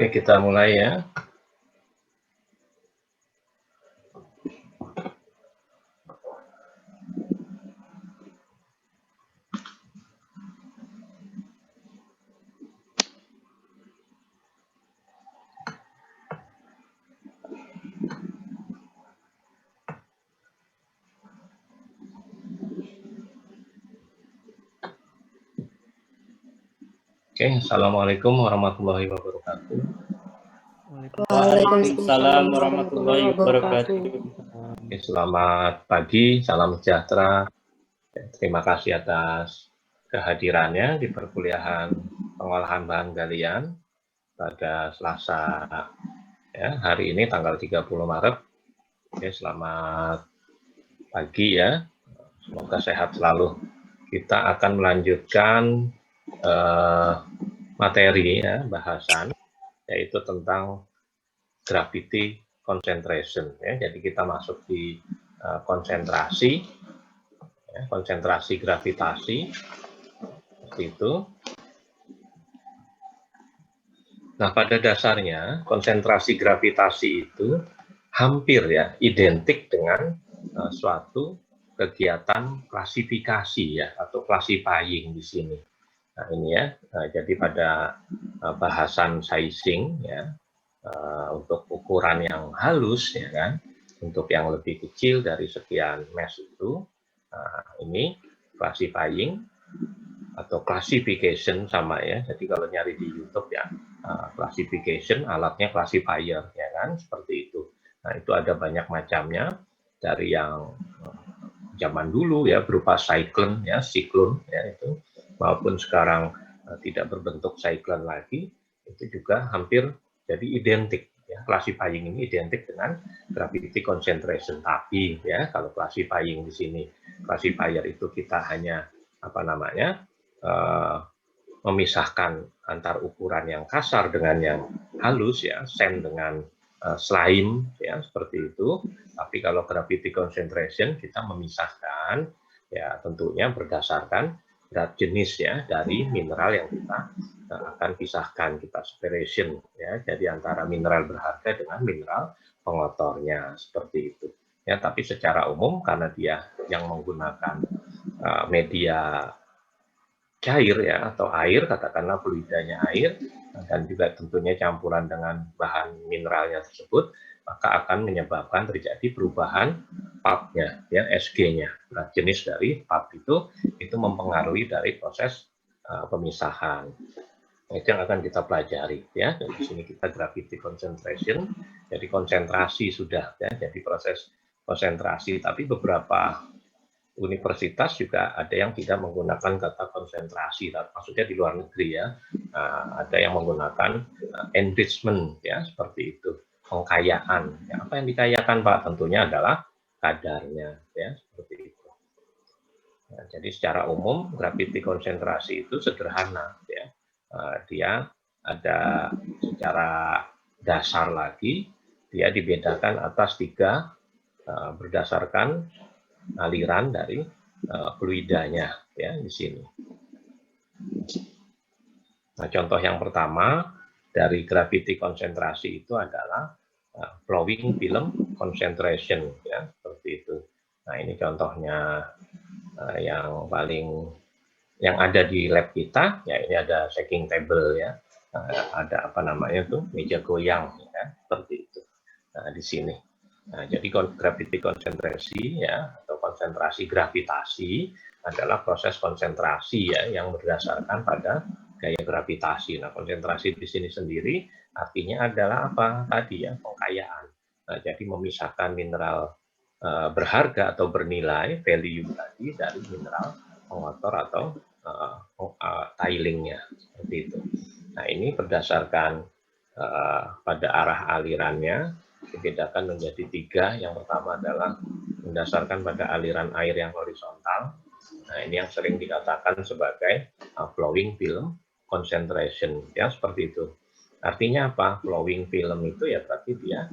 Oke, kita mulai ya. Oke, Assalamualaikum warahmatullahi wabarakatuh. Waalaikumsalam warahmatullahi wabarakatuh. Oke, selamat pagi, salam sejahtera. Terima kasih atas kehadirannya di perkuliahan pengolahan bahan galian pada Selasa ya, hari ini tanggal 30 Maret. Oke, selamat pagi ya. Semoga sehat selalu. Kita akan melanjutkan materi ya, bahasan yaitu tentang gravity concentration ya. Jadi kita masuk di konsentrasi ya, konsentrasi gravitasi seperti itu. Nah, pada dasarnya konsentrasi gravitasi itu hampir ya identik dengan suatu kegiatan klasifikasi ya atau classifying di sini. Nah, ini ya. Jadi pada bahasan sizing ya, untuk ukuran yang halus ya kan, untuk yang lebih kecil dari sekian mesh itu, ini classifying atau classification sama ya. Jadi kalau nyari di YouTube ya, classification alatnya classifier ya kan, seperti itu. Nah, itu ada banyak macamnya, dari yang zaman dulu ya berupa cyclone ya, siklon ya itu, maupun sekarang tidak berbentuk cyclone lagi, itu juga hampir jadi identik ya. Classifying ini identik dengan gravity concentration, tapi ya kalau classifying di sini classifier itu kita hanya apa namanya memisahkan antar ukuran yang kasar dengan yang halus ya, sand dengan slime ya, seperti itu. Tapi kalau gravity concentration kita memisahkan ya tentunya berdasarkan berat jenis ya dari mineral yang kita akan pisahkan, kita separation ya, jadi antara mineral berharga dengan mineral pengotornya, seperti itu ya. Tapi secara umum karena dia yang menggunakan media cair ya atau air, katakanlah fluidanya air, dan juga tentunya campuran dengan bahan mineralnya tersebut, maka akan menyebabkan terjadi perubahan pulp-nya ya, SG-nya. Nah, jenis dari pulp itu mempengaruhi dari proses pemisahan. Itu yang akan kita pelajari ya. Dan di sini kita gravity concentration, jadi konsentrasi sudah ya, jadi proses konsentrasi, tapi beberapa universitas juga ada yang tidak menggunakan kata konsentrasi, maksudnya di luar negeri ya, ada yang menggunakan enrichment ya, seperti itu, pengkayaan. Ya, apa yang dikayakan Pak? Tentunya adalah kadarnya ya, seperti itu. Nah, jadi secara umum gravity konsentrasi itu sederhana ya, dia ada secara dasar lagi, dia dibedakan atas tiga berdasarkan aliran dari fluidanya ya di sini. Nah, contoh yang pertama dari gravity konsentrasi itu adalah flowing film concentration ya, seperti itu. Nah, ini contohnya yang paling yang ada di lab kita ya, ini ada shaking table ya, ada apa namanya tuh, meja goyang ya, seperti itu. Nah, di sini. Nah, jadi gravity konsentrasi ya atau konsentrasi gravitasi adalah proses konsentrasi ya yang berdasarkan pada gaya gravitasi. Nah, konsentrasi di sini sendiri artinya adalah apa tadi ya, pengkayaan. Nah, jadi memisahkan mineral berharga atau bernilai value tadi dari mineral pengotor atau tilingnya, seperti itu. Nah, ini berdasarkan pada arah alirannya dibedakan menjadi tiga. Yang pertama adalah berdasarkan pada aliran air yang horizontal. Nah, ini yang sering dikatakan sebagai flowing film concentration ya, seperti itu. Artinya apa? Flowing film itu ya berarti dia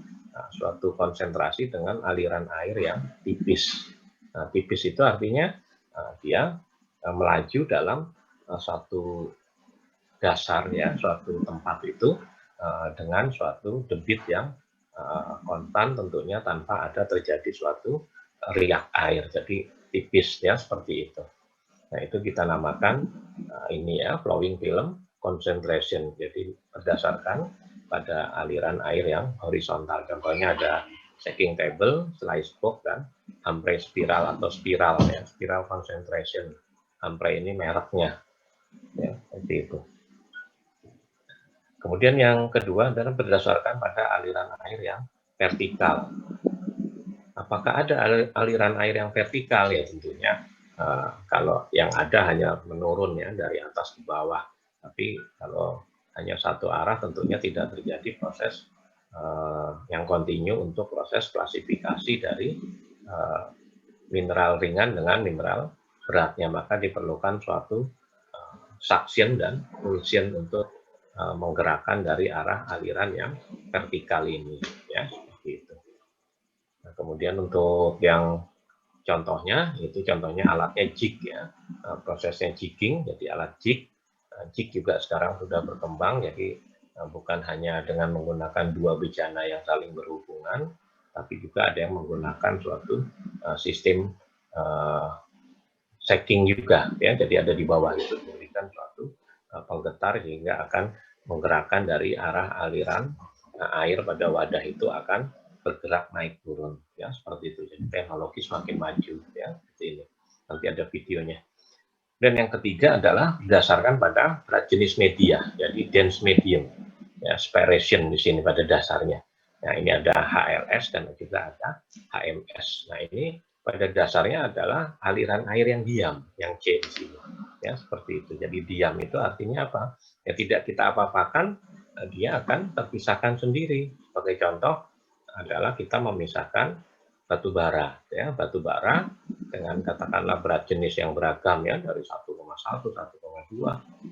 suatu konsentrasi dengan aliran air yang tipis. Nah, tipis itu artinya dia melaju dalam satu dasar ya, suatu tempat itu dengan suatu debit yang konstan tentunya tanpa ada terjadi suatu riak air, jadi tipis ya seperti itu. Nah itu kita namakan ini ya flowing film concentration. Jadi berdasarkan pada aliran air yang horizontal. Contohnya ada shaking table, slice box, dan Humphrey spiral atau spiral ya, spiral concentration. Humphrey ini mereknya ya seperti itu. Kemudian yang kedua adalah berdasarkan pada aliran air yang vertikal. Apakah ada aliran air yang vertikal? Ya tentunya kalau yang ada hanya menurun ya dari atas ke bawah. Tapi kalau hanya satu arah tentunya tidak terjadi proses yang kontinu untuk proses klasifikasi dari mineral ringan dengan mineral beratnya. Maka diperlukan suatu suction dan pulsion untuk menggerakkan dari arah aliran yang vertikal ini ya seperti itu. Nah, kemudian untuk yang contohnya itu contohnya alatnya jig ya, prosesnya jigging, jadi alat jig. Jig juga sekarang sudah berkembang, jadi bukan hanya dengan menggunakan dua bejana yang saling berhubungan, tapi juga ada yang menggunakan suatu sistem shaking juga ya, jadi ada di bawah itu memberikan suatu penggetar sehingga akan menggerakkan dari arah aliran air pada wadah itu akan bergerak naik turun ya seperti itu. Jadi teknologi semakin maju ya seperti ini. Nanti ada videonya. Dan yang ketiga adalah berdasarkan pada berat jenis media, jadi dense medium ya, spiration di sini pada dasarnya. Nah ini ada HLS dan juga ada HMS. Nah ini pada dasarnya adalah aliran air yang diam, yang C di sini ya seperti itu. Jadi diam itu artinya apa? Ya tidak kita apa-apakan, dia akan terpisahkan sendiri. Sebagai contoh adalah kita memisahkan batu bara ya, batu bara dengan katakanlah berat jenis yang beragam ya dari 1,1, 1,2,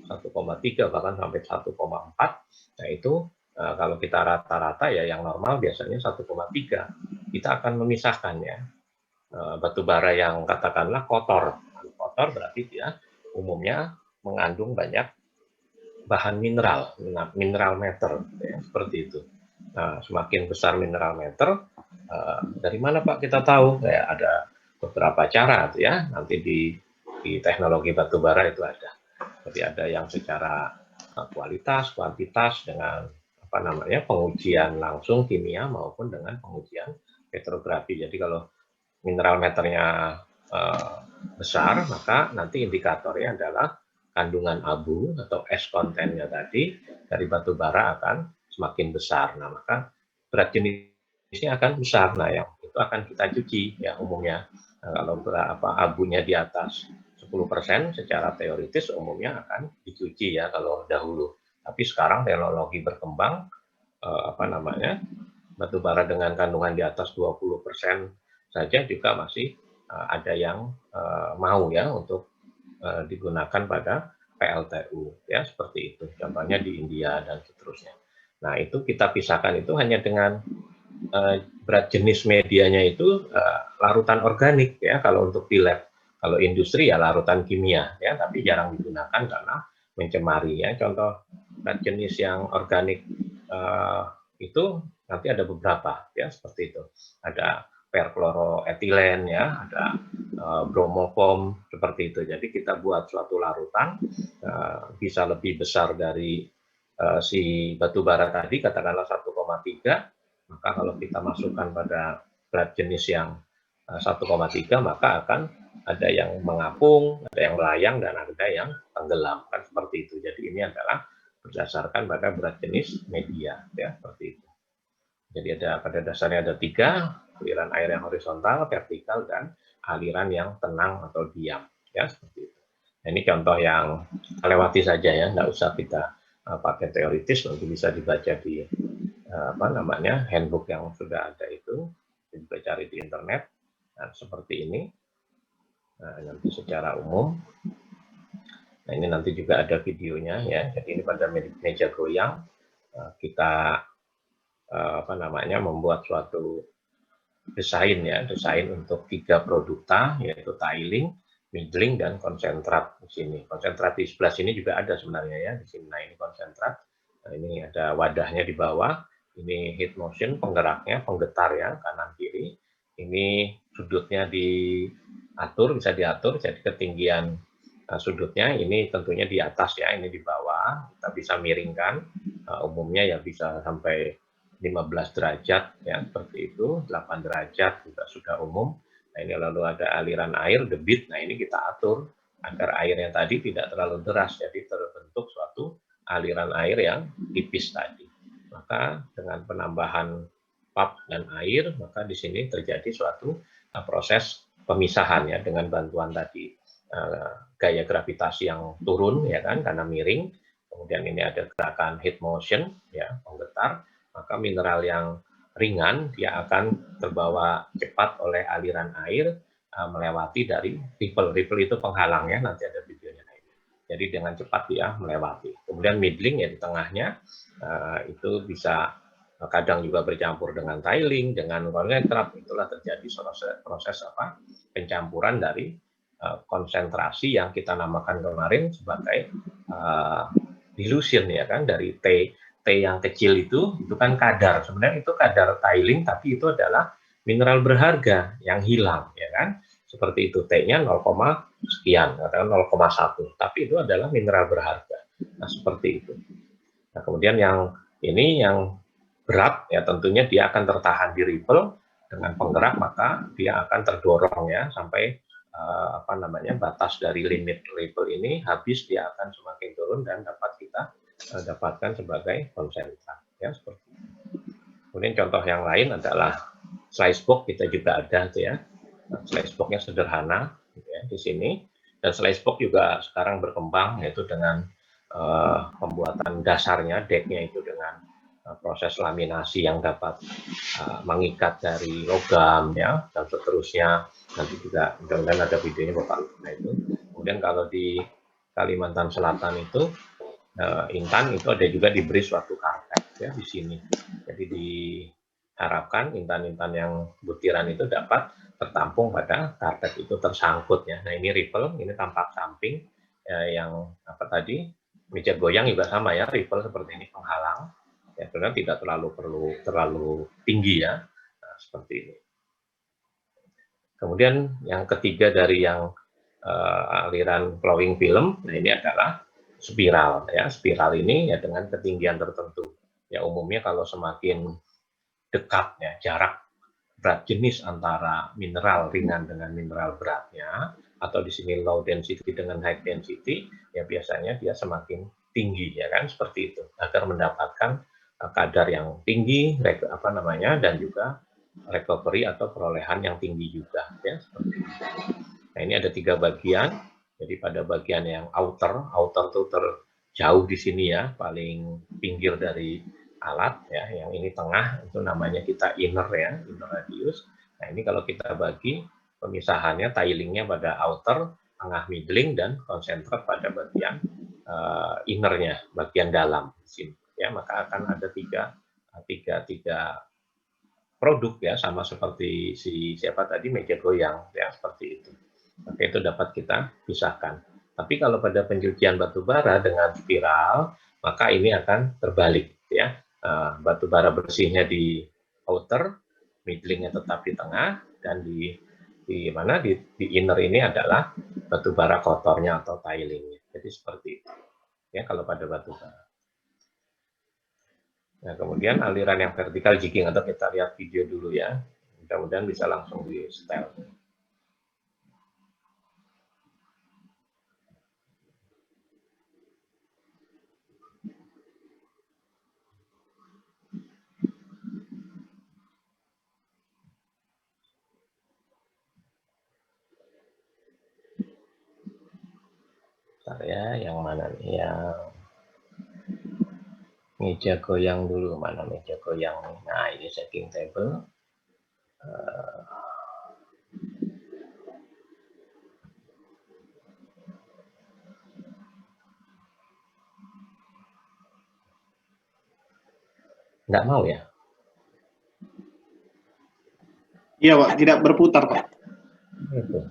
1,3 bahkan sampai 1,4. Nah itu kalau kita rata-rata ya yang normal biasanya 1,3. Kita akan memisahkannya. Batu bara yang katakanlah kotor. Kotor berarti dia umumnya mengandung banyak bahan mineral, mineral matter ya, seperti itu. Nah, semakin besar mineral matter, dari mana Pak kita tahu? Kayak ada beberapa cara tuh ya, nanti di teknologi batubara itu ada. Jadi ada yang secara kualitas, kuantitas dengan apa namanya pengujian langsung kimia maupun dengan pengujian petrografi. Jadi kalau mineral meternya besar, maka nanti indikatornya adalah kandungan abu atau es kontennya tadi dari batu bara akan semakin besar. Nah, maka berat jenisnya akan besar. Nah, yang itu akan kita cuci ya umumnya. Nah, kalau berapa abunya di atas 10% secara teoritis umumnya akan dicuci ya kalau dahulu. Tapi sekarang teknologi berkembang apa namanya? Batu bara dengan kandungan di atas 20% saja juga masih ada yang mau ya untuk digunakan pada PLTU ya seperti itu contohnya di India dan seterusnya. Nah itu kita pisahkan itu hanya dengan berat jenis medianya itu larutan organik ya kalau untuk di lab. Kalau industri ya larutan kimia ya tapi jarang digunakan karena mencemari ya. Contoh berat jenis yang organik itu nanti ada beberapa ya seperti itu. Ada perchloroetilen ya, ada bromofoam seperti itu. Jadi kita buat suatu larutan bisa lebih besar dari si batu bara tadi katakanlah 1,3, maka kalau kita masukkan pada berat jenis yang 1,3 maka akan ada yang mengapung, ada yang melayang dan ada yang tenggelam kan seperti itu. Jadi ini adalah berdasarkan pada berat jenis media ya seperti itu. Jadi ada pada dasarnya ada 3, aliran air yang horizontal, vertikal, dan aliran yang tenang atau diam ya seperti itu. Nah, ini contoh yang lewati saja ya, nggak usah kita pakai teoritis, nanti bisa dibaca di apa namanya handbook yang sudah ada itu, bisa cari di internet. Nah, seperti ini. Nah, nanti secara umum. Nah, ini nanti juga ada videonya ya. Jadi ini pada meja goyang kita apa namanya membuat suatu desain ya, desain untuk 3 produkta yaitu tiling, middling dan konsentrat di sini. Konsentrat di sebelah sini juga ada sebenarnya ya di sini. Nah, ini konsentrat Nah, ini ada wadahnya di bawah. Ini heat motion, penggeraknya, penggetar ya, kanan kiri. Ini sudutnya diatur, bisa diatur, jadi ketinggian sudutnya ini tentunya di atas ya, ini di bawah. Kita bisa miringkan, umumnya ya bisa sampai 15 derajat ya, seperti itu, 8 derajat juga sudah umum. Nah, ini lalu ada aliran air, debit, nah ini kita atur agar airnya tadi tidak terlalu deras, jadi terbentuk suatu aliran air yang tipis tadi. Maka dengan penambahan pump dan air, maka di sini terjadi suatu proses pemisahan ya dengan bantuan tadi gaya gravitasi yang turun ya kan karena miring. Kemudian ini ada gerakan heat motion ya, penggetar, maka mineral yang ringan dia akan terbawa cepat oleh aliran air melewati dari ripple. Ripple itu penghalang ya, nanti ada videonya. Jadi dengan cepat dia melewati. Kemudian middling ya di tengahnya itu bisa kadang juga bercampur dengan tiling, dengan konsentrat. Itulah terjadi proses apa pencampuran dari konsentrasi yang kita namakan kemarin sebagai dilution ya kan, dari T yang kecil itu kan kadar. Sebenarnya itu kadar tiling, tapi itu adalah mineral berharga yang hilang ya kan. Seperti itu, T-nya 0, sekian, katakan 0,1, tapi itu adalah mineral berharga. Nah, seperti itu. Nah, kemudian yang ini yang berat ya tentunya dia akan tertahan di ripple dengan penggerak, maka dia akan terdorong ya sampai batas dari limit ripple ini habis, dia akan semakin turun dan dapat kita dapatkan sebagai konsentrat ya, seperti itu. Kemudian contoh yang lain adalah slice box, kita juga ada tuh ya. Slice box-nya sederhana gitu ya, di sini. Dan slice box juga sekarang berkembang, yaitu dengan pembuatan dasarnya, decknya itu dengan proses laminasi yang dapat mengikat dari logam ya, dan seterusnya. Nanti juga mudah-mudahan ada videonya Bapak. Nah itu. Kemudian kalau di Kalimantan Selatan itu Intan itu ada juga diberi suatu karpet ya di sini. Jadi diharapkan intan-intan yang butiran itu dapat tertampung pada karpet itu, tersangkut ya. Nah ini ripple, ini tampak samping yang apa tadi, meja goyang juga sama ya, ripple seperti ini penghalang. Ya sebenarnya tidak terlalu tinggi ya, nah, seperti ini. Kemudian yang ketiga dari yang aliran flowing film, nah ini adalah spiral ya. Spiral ini ya dengan ketinggian tertentu. Ya umumnya kalau semakin dekat ya jarak berat jenis antara mineral ringan dengan mineral beratnya, atau di sini low density dengan high density, ya biasanya dia semakin tinggi ya kan, seperti itu, agar mendapatkan kadar yang tinggi dan juga recovery atau perolehan yang tinggi juga ya, seperti itu. Nah ini ada 3 bagian. Jadi pada bagian yang outer itu terjauh di sini ya, paling pinggir dari alat ya, yang ini tengah itu namanya kita inner ya, inner radius. Nah ini kalau kita bagi pemisahannya, tilingnya pada outer, tengah middling, dan konsentrat pada bagian innernya, bagian dalam di sini ya. Maka akan ada tiga produk ya, sama seperti siapa tadi, meja goyang ya, seperti itu. Maka itu dapat kita pisahkan. Tapi kalau pada pencucian batu bara dengan spiral, maka ini akan terbalik ya. Batu bara bersihnya di outer, middlingnya tetap di tengah, dan di inner ini adalah batu bara kotornya atau tilingnya. Jadi seperti itu ya kalau pada batu bara. Nah, kemudian aliran yang vertikal jigging, atau kita lihat video dulu ya. Mudah-mudahan bisa langsung di setel. Bentar ya, yang mana nih? Yang meja goyang dulu, mana meja goyang? Nah, ini setting table. Nggak mau ya? Iya Pak, tidak berputar Pak. Itu.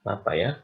Apa ya?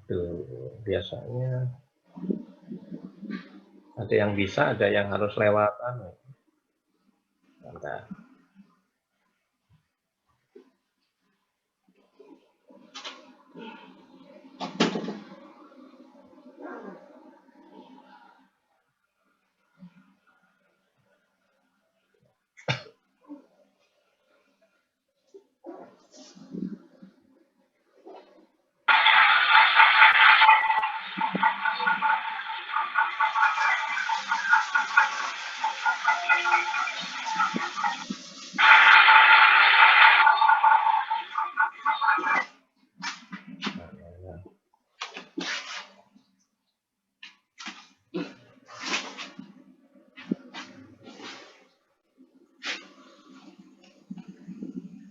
Tuh, biasanya ada yang bisa, ada yang harus lewatan. Bentar.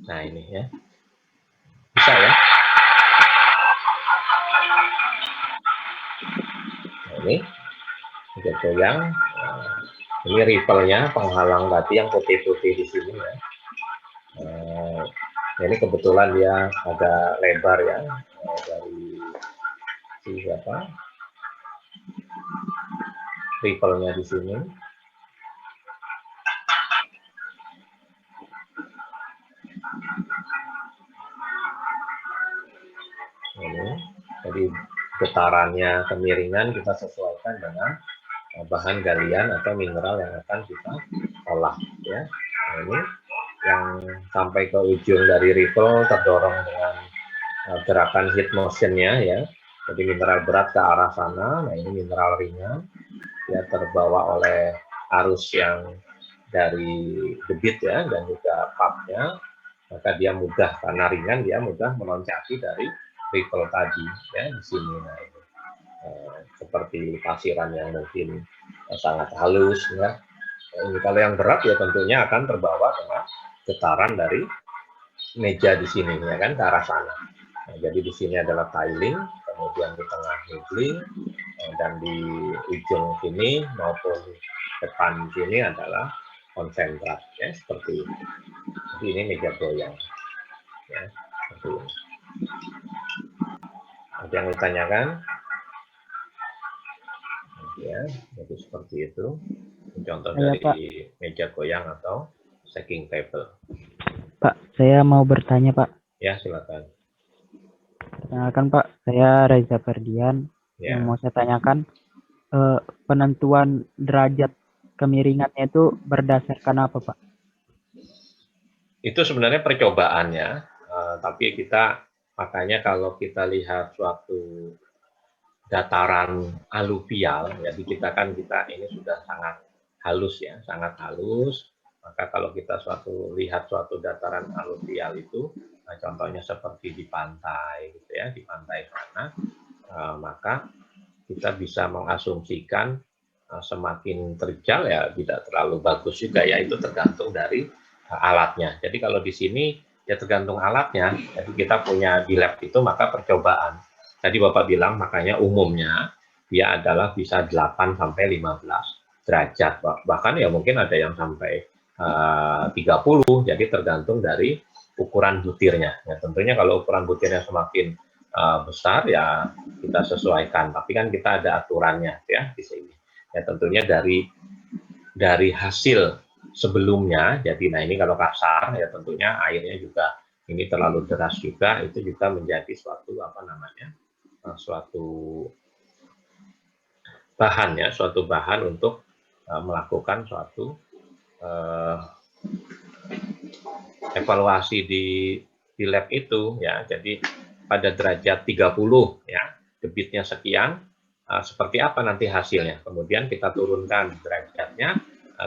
Nah ini ya, bisa ya. Nah, ini udah goyang. Nah, ini ripple-nya, penghalang tadi yang putih-putih di sini ya. Ini kebetulan dia agak lebar ya, dari siapa? Ripple-nya di sini. Ini, jadi getarannya, kemiringan kita sesuaikan dengan bahan galian atau mineral yang akan kita olah ya. Nah, ini yang sampai ke ujung dari ripple terdorong dengan gerakan heat motion-nya ya. Jadi mineral berat ke arah sana, nah ini mineral ringan ya, terbawa oleh arus yang dari debit ya dan juga pump-nya, maka dia mudah, karena ringan dia mudah meloncati dari ripple tadi ya di sini. Nah ini seperti pasiran yang mungkin sangat halus ya. Ini kalau yang berat ya tentunya akan terbawa dengan getaran dari meja di sini ya kan, ke arah sana. Nah, jadi di sini adalah tiling, kemudian di tengah nibbling, dan di ujung sini maupun depan sini adalah konsentrat ya, seperti ini. Jadi ini meja goyang ya, seperti ini. Ada yang ditanyakan? Ya, jadi seperti itu. Contoh dari Pak, meja goyang atau stacking table. Pak, saya mau bertanya, Pak. Ya, silakan. Perkenalkan, Pak, saya Reza Ferdian. Ya. Yang mau saya tanyakan, penentuan derajat kemiringannya itu berdasarkan apa, Pak? Itu sebenarnya percobaannya, tapi kita makanya kalau kita lihat suatu dataran aluvial, jadi kita ini sudah sangat halus ya, sangat halus. Maka kalau kita lihat suatu dataran aluvial itu, contohnya seperti di pantai, gitu ya, di pantai sana, maka kita bisa mengasumsikan semakin terjal ya tidak terlalu bagus juga ya, itu tergantung dari alatnya. Jadi kalau di sini ya tergantung alatnya. Jadi kita punya di lab itu maka percobaan. Tadi Bapak bilang makanya umumnya dia adalah bisa 8 sampai 15 derajat. Bahkan ya mungkin ada yang sampai 30. Jadi tergantung dari ukuran butirnya. Ya tentunya kalau ukuran butirnya semakin besar ya kita sesuaikan. Tapi kan kita ada aturannya ya di sini. Ya tentunya dari hasil sebelumnya. Jadi nah ini kalau kasar ya tentunya airnya juga ini terlalu deras juga, itu juga menjadi suatu suatu bahan ya, suatu bahan untuk melakukan suatu evaluasi di lab itu ya. Jadi pada derajat 30 ya, debitnya sekian, seperti apa nanti hasilnya. Kemudian kita turunkan derajatnya,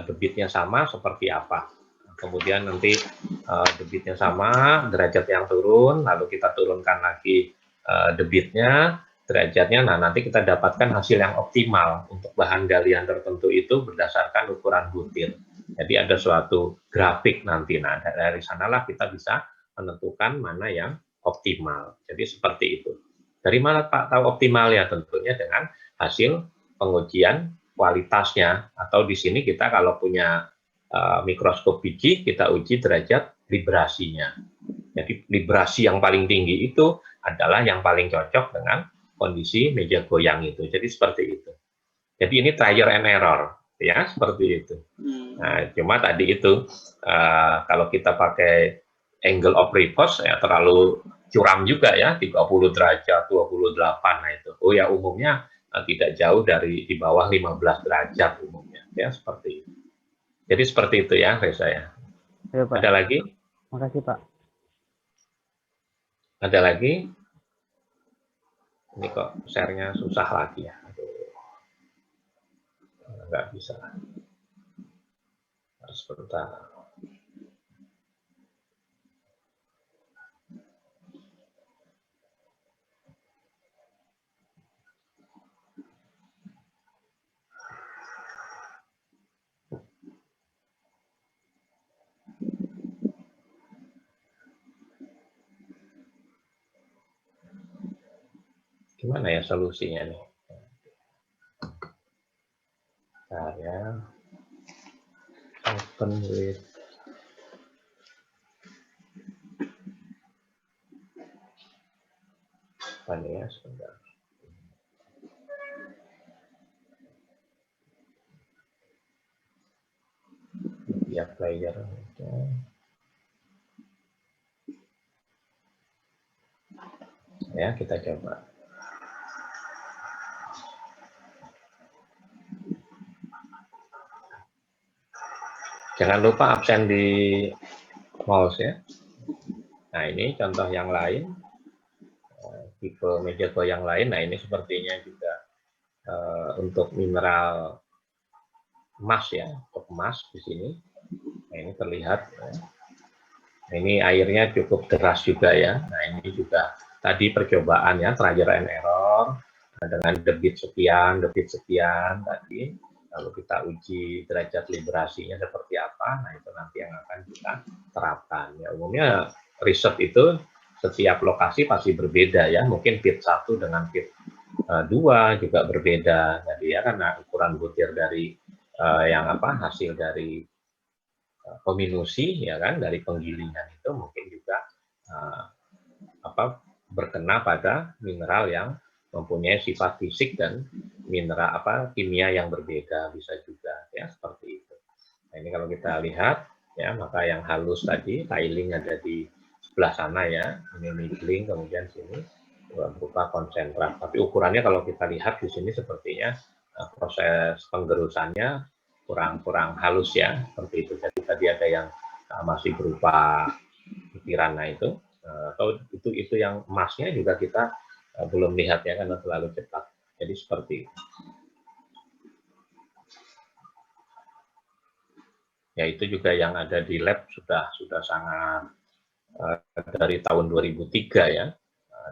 debitnya sama seperti apa. Kemudian nanti debitnya sama, derajat yang turun, lalu kita turunkan lagi debitnya, derajatnya, nah nanti kita dapatkan hasil yang optimal untuk bahan galian tertentu itu berdasarkan ukuran butir. Jadi ada suatu grafik nanti, nah dari sanalah kita bisa menentukan mana yang optimal. Jadi seperti itu. Dari mana Pak tahu optimal ya? Tentunya dengan hasil pengujian kualitasnya, atau di sini kita kalau punya mikroskop biji, kita uji derajat vibrasinya. Jadi vibrasi yang paling tinggi itu adalah yang paling cocok dengan kondisi meja goyang itu. Jadi seperti itu. Jadi ini trial and error, ya seperti itu. Nah, cuma tadi itu kalau kita pakai angle of reverse ya terlalu curam juga ya, 30 derajat, 28. Nah itu. Oh ya, umumnya tidak jauh dari di bawah 15 derajat umumnya, ya seperti itu. Jadi seperti itu ya, Reza ya. Ya, Pak. Ada lagi? Makasih, Pak. Ada lagi? Ini kok share-nya susah lagi ya. Aduh. Nggak bisa. Sebentar. Gimana ya solusinya nih? Saya open with apa nih ya, sebentar. Media player. Ya, kita coba. Jangan lupa absen di mouse ya. Nah, ini contoh yang lain. Tipe meja goyang lain. Nah, ini sepertinya juga untuk mineral emas ya, untuk emas di sini. Nah, ini terlihat. Ya. Nah, ini airnya cukup deras juga ya. Nah, ini juga tadi percobaan ya, trial and error dengan debit sekian tadi. Lalu kita uji derajat liberasinya seperti apa. Nah, itu nanti yang akan kita terapkan. Ya, umumnya riset itu setiap lokasi pasti berbeda ya. Mungkin pit 1 dengan pit 2 juga berbeda. Jadi ya karena ukuran butir dari hasil dari peminusi ya kan, dari penggilingan itu mungkin juga berkena pada mineral yang mempunyai sifat fisik dan mineral kimia yang berbeda, bisa juga ya seperti itu. Nah, ini kalau kita lihat ya, maka yang halus tadi tiling ada di sebelah sana ya, ini middling, kemudian sini berupa konsentrat. Tapi ukurannya kalau kita lihat di sini sepertinya proses penggerusannya kurang halus ya, seperti itu. Jadi tadi ada yang masih berupa butiran, nah itu atau itu yang emasnya juga kita belum lihat ya karena terlalu cepat. Jadi seperti itu. Ya itu juga yang ada di lab sudah sangat dari tahun 2003 ya,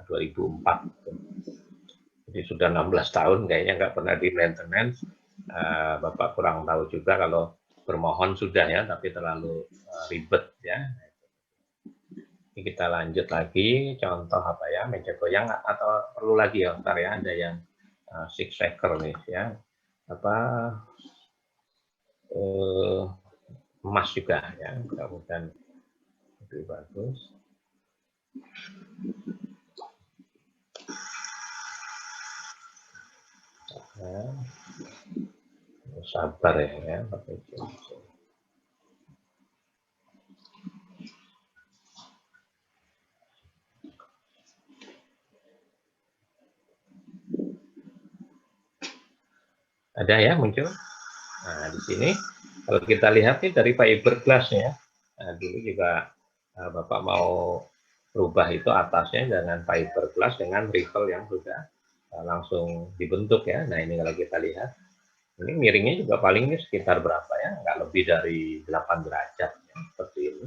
2004. Jadi sudah 16 tahun kayaknya nggak pernah di maintenance. Bapak kurang tahu juga kalau bermohon sudah ya, tapi terlalu ribet ya. Ini kita lanjut lagi, contoh apa ya, meja goyang atau perlu lagi ya, ntar ya, ada yang six shaker nih ya, emas juga ya, mudah-mudahan lebih bagus. Nah, sabar ya, pakai ada ya muncul. Nah di sini kalau kita lihat nih dari fiberglass ya. Nah, dulu juga Bapak mau rubah itu atasnya dengan fiberglass dengan rivel yang sudah langsung dibentuk ya. Nah ini kalau kita lihat ini miringnya juga paling ini sekitar berapa ya? Nggak lebih dari 8 derajat ya, seperti ini.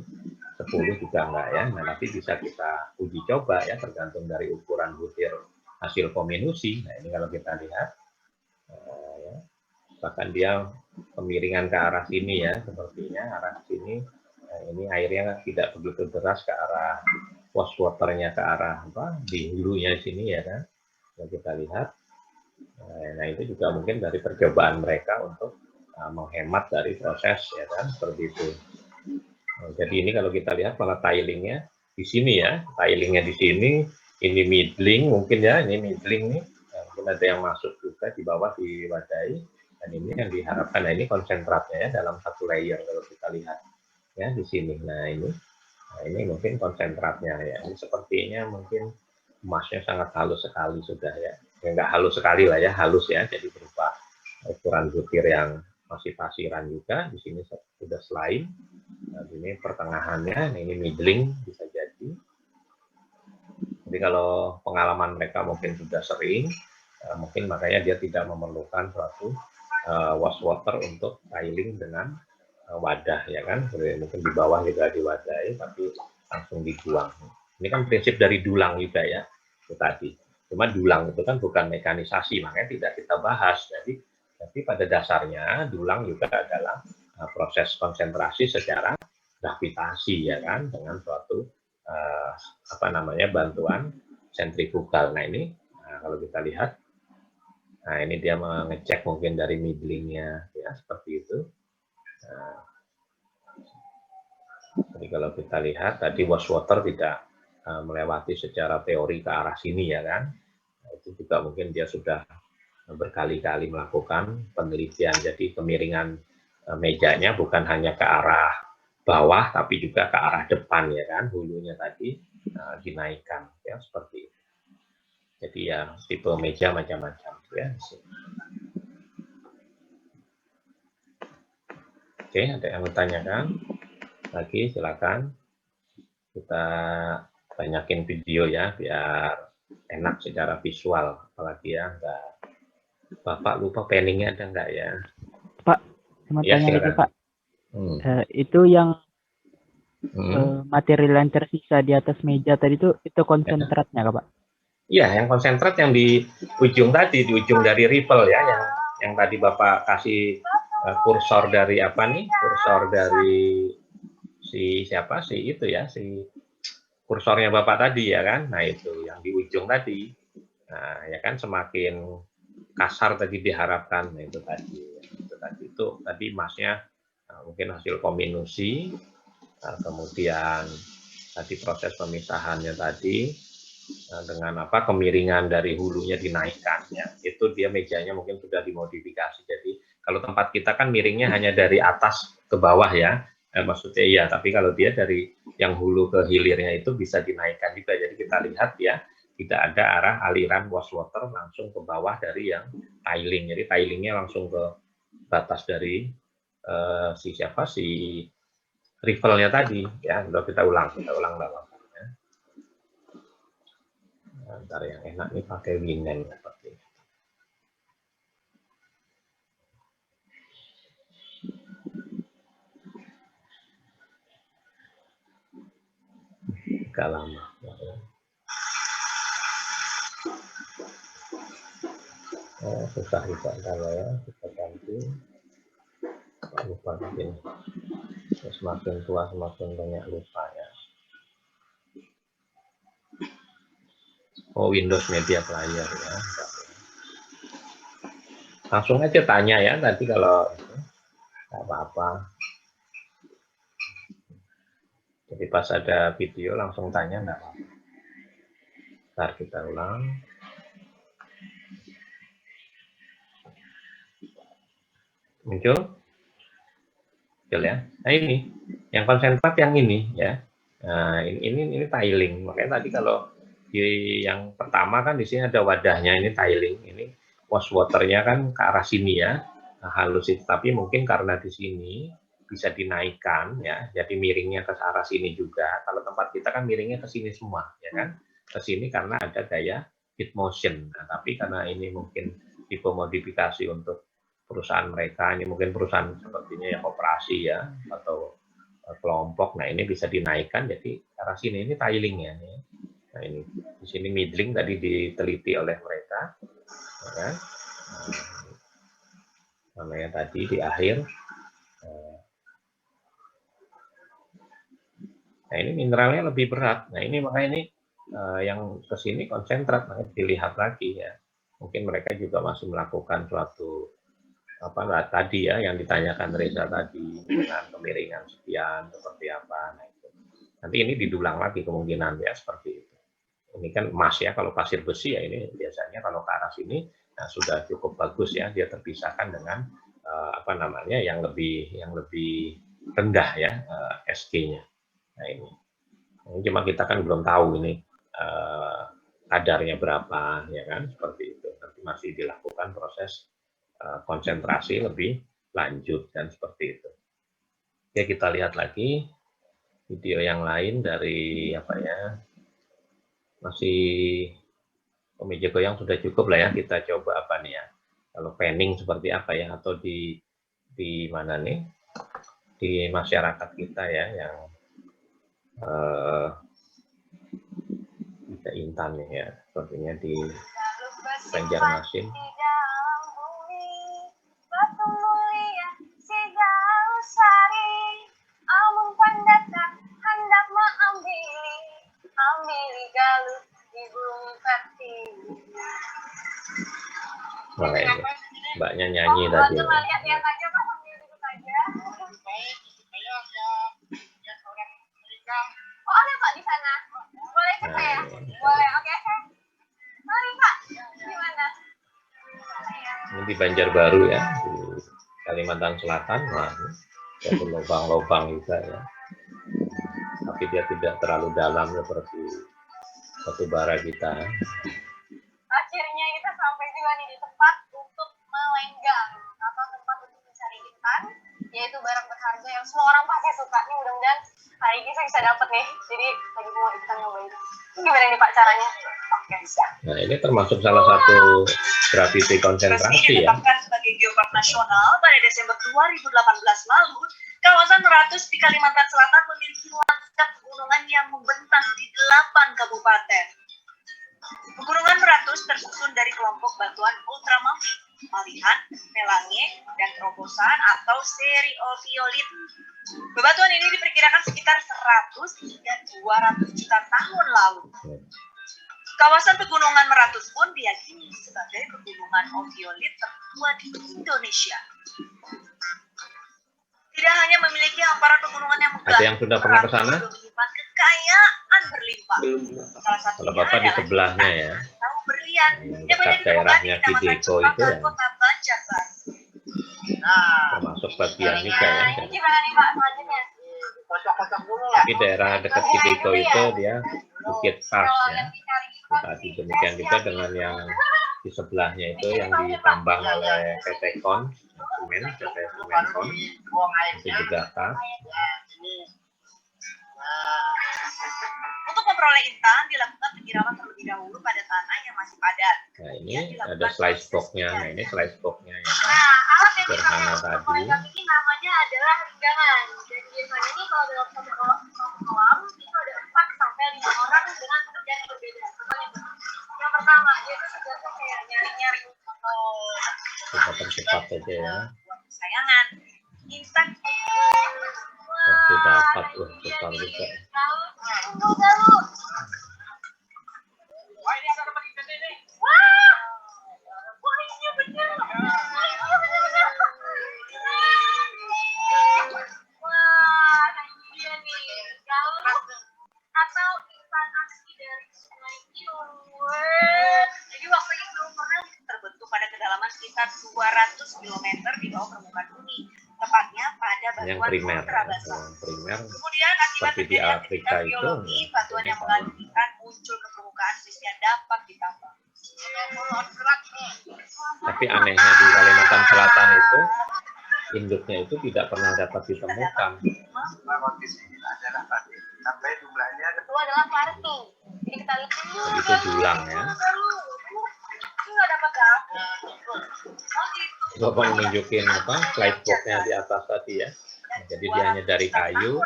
10 juga enggak ya. Nah nanti bisa kita uji coba ya tergantung dari ukuran butir hasil kominusi. Nah ini kalau kita lihat ya, bahkan dia pemiringan ke arah sini ya, sepertinya arah sini. Nah, ini airnya tidak begitu deras ke arah wastewaternya, ke arah di hulunya sini ya kan. Kalau kita lihat, nah itu juga mungkin dari percobaan mereka untuk menghemat dari proses ya kan, seperti itu. Nah, jadi ini kalau kita lihat malah tilingnya di sini ya, tilingnya di sini, ini middling mungkin ya, ini middling nih. mungkin ada yang masuk juga di bawah diwadai, dan ini yang diharapkan. Nah, ini konsentratnya ya dalam satu layer kalau kita lihat ya di sini. Nah ini mungkin konsentratnya ya. Ini sepertinya mungkin emasnya sangat halus sekali sudah ya. Enggak halus sekali lah ya, halus ya. Jadi berupa ukuran butir yang masih pasiran juga. Di sini sudah slime. Nah, ini pertengahannya, ini middling bisa jadi. Jadi kalau pengalaman mereka mungkin sudah sering, mungkin makanya dia tidak memerlukan suatu wash water untuk tiling dengan wadah ya kan. Jadi mungkin di bawah juga diwadai tapi langsung dibuang. Ini kan prinsip dari dulang juga ya, itu tadi. Cuma dulang itu kan bukan mekanisasi, makanya tidak kita bahas. Jadi pada dasarnya dulang juga adalah proses konsentrasi secara gravitasi ya kan, dengan suatu bantuan sentrifugal. Nah ini kalau kita lihat, nah ini dia mengecek mungkin dari middlingnya ya seperti itu. Nah, jadi kalau kita lihat tadi wash water tidak melewati secara teori ke arah sini ya kan. Nah, itu juga mungkin dia sudah berkali-kali melakukan penelitian. Jadi kemiringan mejanya bukan hanya ke arah bawah tapi juga ke arah depan ya kan, hulunya tadi dinaikkan ya seperti itu. Jadi ya tipe meja macam-macam ya. Oke, ada yang bertanyakan lagi, silakan. Kita banyakin video ya biar enak secara visual, apalagi ya enggak. Bapak lupa penningnya ada enggak ya? Pak, mau Ya, tanya lagi silakan. Pak. Itu yang material yang tersisa di atas meja tadi itu konsentratnya Pak? Iya, yang konsentrat yang di ujung tadi, di ujung dari ripple ya, yang tadi Bapak kasih kursor dari apa nih? Kursor dari si siapa sih itu ya, si kursornya Bapak tadi ya kan? Nah itu yang di ujung tadi. Nah ya kan semakin kasar tadi diharapkan. Nah itu tadi emasnya mungkin hasil kombinasi, kemudian tadi proses pemisahannya tadi dengan apa kemiringan dari hulunya dinaikkan ya, itu dia mejanya mungkin sudah dimodifikasi. Jadi kalau tempat kita kan miringnya hanya dari atas ke bawah ya, maksudnya iya, tapi kalau dia dari yang hulu ke hilirnya itu bisa dinaikkan juga. Jadi kita lihat ya, tidak ada arah aliran wash water langsung ke bawah dari yang tiling. Jadi tilingnya langsung ke batas dari si rivelnya tadi ya. Udah kita ulang Bapak. Ntar yang enak nih pakai winen seperti ini. Agak lama. Susah juga kalau ya, kita ganti. Lupa begini. Semakin tua semakin banyak lupa ya. Oh, Windows Media Player ya. Langsung aja tanya ya tadi kalau nggak apa-apa. Jadi pas ada video langsung tanya nggak apa-apa. Ntar kita ulang. Muncul? Muncul ya. Nah ini, yang konsentrat yang ini ya. Nah ini tiling. Makanya tadi kalau di yang pertama kan di sini ada wadahnya, ini tiling. Ini wash waternya kan ke arah sini ya. Nah, halus itu, tapi mungkin karena di sini bisa dinaikkan ya, jadi miringnya ke arah sini juga. Kalau tempat kita kan miringnya ke sini semua ya kan, ke sini karena ada gaya heat motion. Nah, tapi karena ini mungkin tipe modifikasi untuk perusahaan mereka, ini mungkin perusahaan sepertinya ya koperasi ya atau kelompok. Nah ini bisa dinaikkan jadi ke arah sini, ini tilingnya nih. Nah ini di sini middling tadi diteliti oleh mereka, ya kan? Namanya tadi di akhir. Nah ini mineralnya lebih berat. Nah ini makanya ini yang kesini konsentrat, makanya dilihat lagi ya. Mungkin mereka juga masih melakukan suatu apa tadi ya yang ditanyakan Reza tadi dengan kemiringan sekian seperti apa. Nah itu nanti ini didulang lagi kemungkinan ya seperti itu. ini kan emas ya, kalau pasir besi ya ini biasanya kalau ke arah sini nah sudah cukup bagus ya, dia terpisahkan dengan apa namanya yang lebih rendah ya SG-nya. Nah ini cuma kita kan belum tahu ini kadarnya berapa ya kan, seperti itu. Nanti masih dilakukan proses konsentrasi lebih lanjut dan seperti itu. Oke, kita lihat lagi video yang lain dari apa ya, masih meja goyang sudah cukup lah ya, kita coba apa nih ya, kalau panning seperti apa ya, atau di mana nih, di masyarakat kita ya yang bisa Intan nih ya, sepertinya di Banjarmasin. Wah, ini mbaknya nyanyi tadi. Oh, ada Pak di sana. Boleh ke saya? Boleh, oke. Mari Pak, gimana? Ini di Banjarbaru ya, di Kalimantan Selatan. Nah, ada lubang-lubang juga ya. Tapi dia tidak terlalu dalam seperti batu bara kita. Akhirnya kita sampai juga nih di tempat untuk melenggang atau tempat untuk mencari intan, yaitu barang berharga yang semua orang pasti suka. Nih mudah-mudahan hari ini saya bisa dapat nih. Jadi lagi mau ikutan nyobain. Gimana nih Pak caranya? Oke, siap. Nah, ini termasuk salah satu gravity konsentrasi resmi ya. ditetapkan sebagai geopark nasional pada Desember 2018 lalu, kawasan Meratus di Kalimantan Selatan memiliki lanskap pegunungan yang membentang di 8 kabupaten. Pegunungan Meratus tersusun dari kelompok batuan ultramafic, malihan, melange, dan terobosan atau seriothiolit. Bebatuan ini diperkirakan sekitar 100 hingga 200 juta tahun lalu. Kawasan pegunungan Meratus pun diyakini sebagai pegunungan othiolit tertua di Indonesia. Tidak hanya memiliki hamparan pegunungan yang megah, Ada yang sudah pernah ke sana? juga menyimpan kekayaan berlimpah. Salah Kalau satunya Bapak di adalah sebelahnya ya, tahu berlian yang yang banyak dekat daerahnya ditemukan di kawasan Videko itu Cempaka, ya, Kota Banjarbaru. termasuk bagian juga ya. Ini gimana nih Pak selanjutnya? Kocok-kocok dulu lah. Tapi daerah dekat Videko itu dia Bukit Pars ya. Tadi demikian juga dengan yang di sebelahnya itu yang ditambang oleh PT Kon, Semen, PT Semen Kon, itu juga Pars. Untuk memperoleh intan dilakukan penyiraman terlebih dahulu pada tanah yang masih padat. Nah ini ada slice box-nya, nah ini slice box-nya ya kan. Nah, alat yang Sederhana dipakai untuk tadi. melenggang ini namanya adalah renggangan. Dan biasanya ini kalau dalam satu kolam itu ada 4 sampai 5 orang dengan pekerjaan yang berbeda. Contohnya yang pertama dia itu tugasnya kayak nyari-nyari Kita percepat aja ya. buat kesayangan. Intan Wah, itu dapat, wah besar juga. Tunggu dulu. Wah, ini ada dapat ikan ini. Wah, poinnya bener. Poinnya bener. Wah, nah ini dia nih. Galus atau intan asli dari Sungai Ciliwung. Jadi waktu itu pernah terbentuk pada kedalaman sekitar 200 km di bawah permukaan bumi, tepatnya pada Yang batuan primer, ultrabasa. yang primer Kemudian akibat seperti di terjadinya Afrika aktivitas itu, biologi, ya, batuan yang ini mengandung ikan muncul ke permukaan sehingga dapat ditambang. tapi anehnya di Kalimantan Selatan itu induknya itu tidak pernah dapat ditemukan. Di sini ada dapat. Sampai jumlahnya Itu adalah party. Jadi kita lihat dulu. Jadi itu dulang ya. Itu nggak dapat dapet. Oh gitu. Bapak menunjukin apa slide box-nya di atas tadi ya. Nah, jadi dia hanya dari kayu,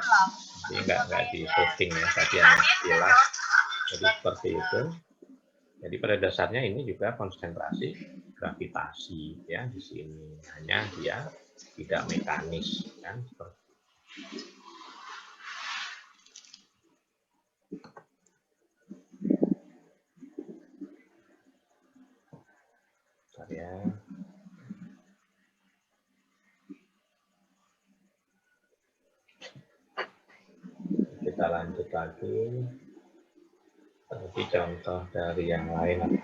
jadi nggak di coating ya, tadi hanya sekilas. Jadi seperti itu. Jadi pada dasarnya ini juga konsentrasi gravitasi ya di sini. Hanya dia tidak mekanis kan seperti. Bentar ya. Kita lanjut lagi. Jadi contoh dari yang lain.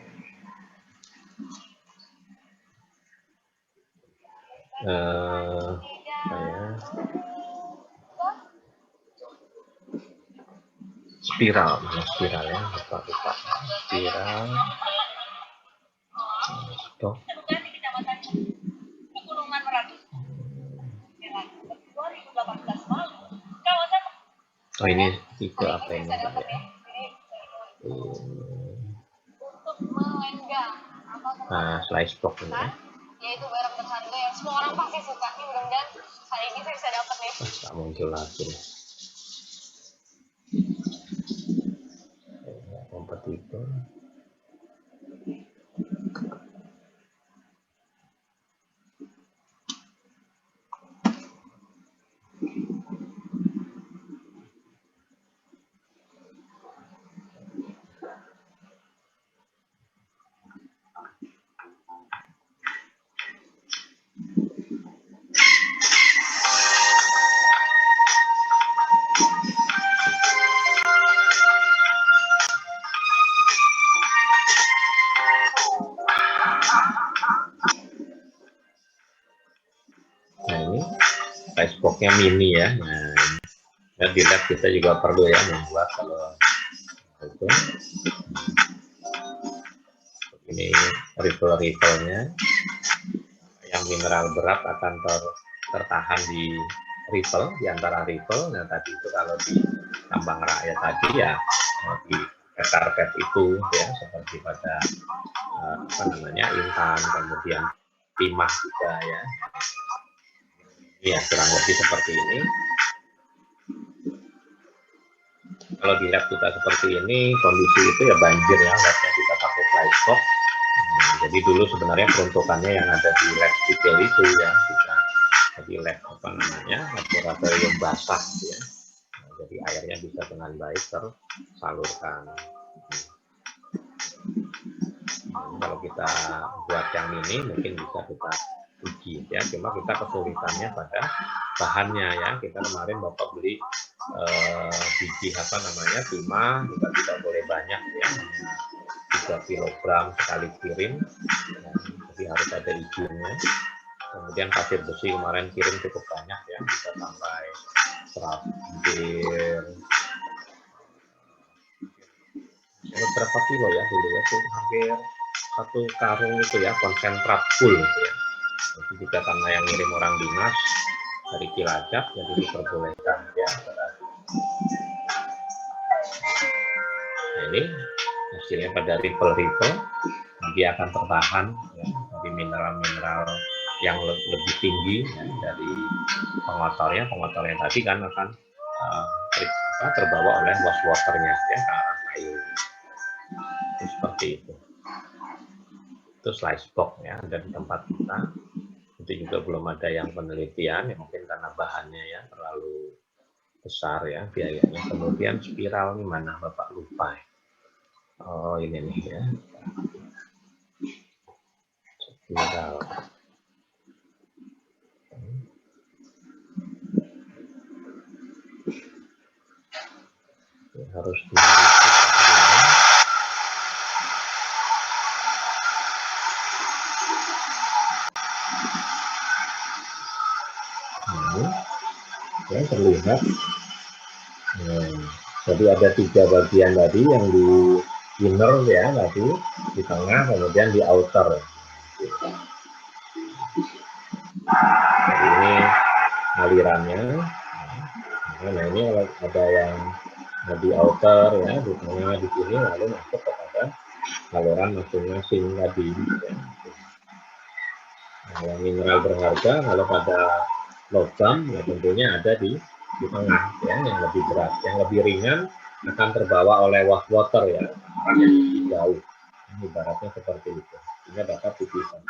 Spiral ya, lupa. Spiral. Stop. Ditemukan di Kecamatan Pegunungan Merapi. 2018 lalu, kawasan Oh ini tipe apa ini? Untuk melenggang atau Nah, slice box ini ya. yaitu barang berharga yang semua orang pasti suka. Ini mudah-mudahan hari ini saya bisa dapat nih. Tak muncul lagi nih. Kompetitor. Nah ini size box-nya mini ya. Nah, dan di lab kita juga perlu ya membuat kalau itu. Ini ripple-nya yang mineral berat akan tertahan di ripple, di antara ripple. Nah tadi itu kalau di tambang rakyat tadi ya di karpet itu ya seperti pada apa namanya intan, kemudian timah juga ya. Ya kurang lebih seperti ini. Kalau di lab kita seperti ini, kondisi itu ya banjir ya, labnya kita pakai fly box. Jadi dulu sebenarnya peruntukannya yang ada di lab detail itu ya, kita jadi lab apa namanya, laboratorium basah ya. Nah, jadi airnya bisa dengan baik tersalurkan. Kalau kita buat yang ini mungkin bisa kita uji ya, cuma kita kesulitannya pada bahannya ya. Kita kemarin Bapak beli biji apa namanya timah juga tidak boleh banyak ya, 3 kilogram sekali kirim ya, jadi harus ada izinnya. Kemudian pasir besi kemarin kirim cukup banyak ya, bisa sampai 100 berapa kilo ya dulu ya, tuh hampir 1 karung itu ya, konsentrat full gitu ya. Jadi juga karena yang ngirim orang dinas dari Cilacap, jadi diperbolehkan ya. Nah, ini hasilnya pada ripple dia akan tertahan ya, dari mineral-mineral yang lebih tinggi ya, dari pengotornya tadi kan akan terbawa oleh waternya ya ke arah kayu. Itu seperti itu. Itu slice box ya, ada di tempat kita. Itu juga belum ada yang penelitian ya, mungkin karena bahannya ya terlalu besar ya biayanya. Kemudian spiral ini mana Bapak lupa ya. Oh ini nih ya, spiral. Ya, harus di ya terlihat. Jadi ada 3 bagian tadi, yang di inner ya tadi, di tengah, kemudian di outer. Jadi ini alirannya. Nah ini ada yang di outer ya, di tengah di sini, lalu masuk kepada saluran masing-masing tadi. Nah, yang mineral berharga kalau pada logam ya tentunya ada di tengah ya, yang lebih berat, yang lebih ringan akan terbawa oleh water ya, yang lebih jauh. Ini ibaratnya seperti itu. Ini dapat dipisahkan.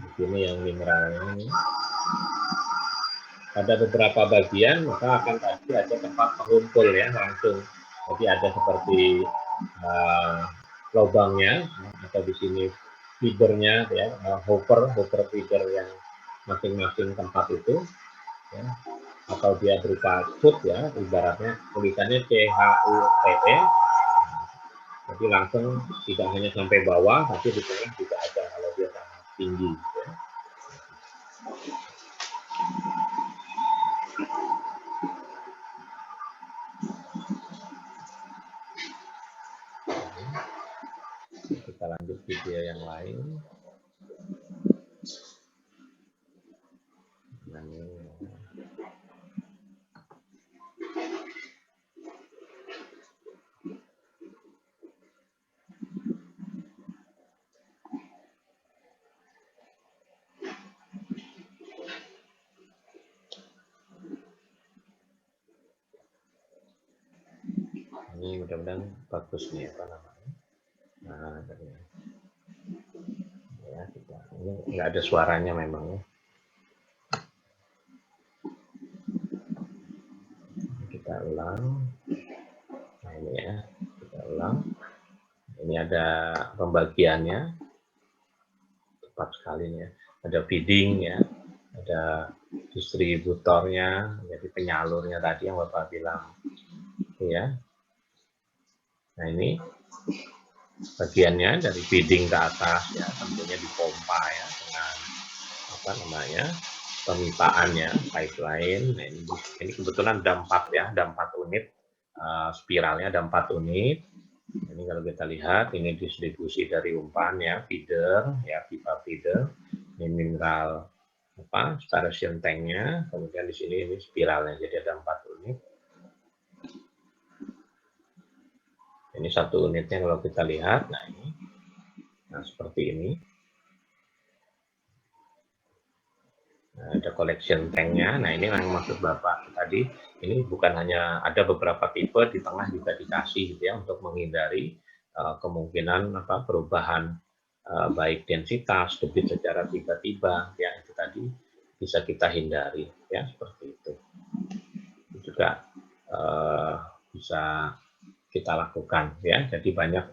Di sini yang mineralnya ini. Pada beberapa bagian maka akan tadi ada tempat pengumpul ya langsung. Jadi ada seperti lubangnya atau di sini feedernya ya, hopper feeder yang masing-masing tempat itu ya. atau dia berupa code ya, ibaratnya tulisannya CHUTE, jadi langsung tidak hanya sampai bawah, tapi di tengah juga ada kalau dia sangat tinggi. Ya. Kita lanjut video yang lain. Ini mudah-mudahan bagus nih apa namanya. Nah, ya kita ini nggak ada suaranya memang ya. Kita ulang. Nah ini ya, kita ulang. Ini ada pembagiannya, tepat sekali nih ya. Ada feeding ya, ada distributornya, jadi penyalurnya tadi yang Bapak bilang, ya. Nah ini bagiannya dari feeding ke atas ya, tentunya dipompa ya dengan apa namanya pemipaannya pipeline. Nah, ini kebetulan ada 4 ya, ada 4 unit spiralnya, ada 4 unit. Ini kalau kita lihat ini distribusi dari umpan ya, feeder ya, pipa feeder. Ini mineral apa sparation tanknya, kemudian di sini ini spiralnya, jadi ada 4 unit. Ini 1 unitnya kalau kita lihat, nah ini, nah seperti ini. Nah, ada collection tanknya. Nah ini yang maksud Bapak tadi. Ini bukan hanya ada beberapa tipe, di tengah juga dikasih gitu ya untuk menghindari kemungkinan apa perubahan baik densitas, debit secara tiba-tiba ya, itu tadi bisa kita hindari ya, seperti itu. Itu juga bisa kita lakukan ya. Jadi banyak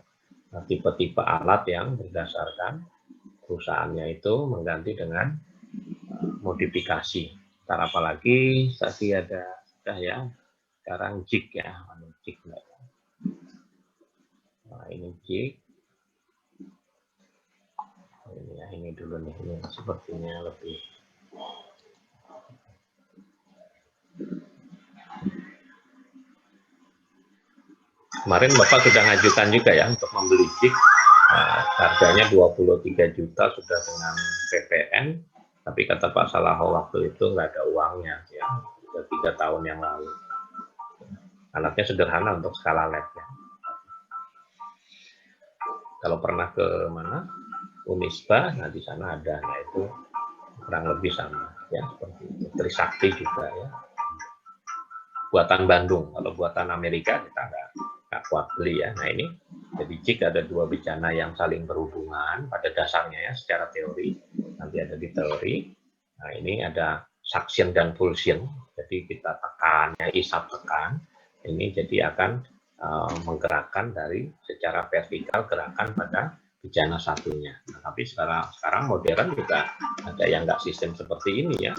tipe-tipe alat yang berdasarkan perusahaannya itu mengganti dengan modifikasi. Ntar apalagi tadi ada ya, sekarang jig ya, jig enggak ya. Nah ini jig. Ini ya, ini dulu nih, ini sepertinya lebih. Kemarin Bapak sudah ngajukan juga ya untuk membeli jig. Harganya 23 juta sudah dengan PPN, tapi kata Pak Salaho waktu itu nggak ada uangnya ya, sudah 3 tahun yang lalu. Alatnya sederhana untuk skala lab ya. Kalau pernah ke mana Unisba, nah di sana ada, nah itu kurang lebih sama ya, seperti itu. Trisakti juga ya, buatan Bandung. Kalau buatan Amerika kita nggak kuat beli ya. Nah ini jadi jika ada 2 bejana yang saling berhubungan pada dasarnya ya, secara teori nanti ada di teori. Nah ini ada suction dan pulsion, jadi kita tekan ya, isap tekan ini jadi akan menggerakkan dari secara vertikal gerakan pada bejana satunya. Nah, tapi sekarang modern juga ada yang nggak sistem seperti ini ya,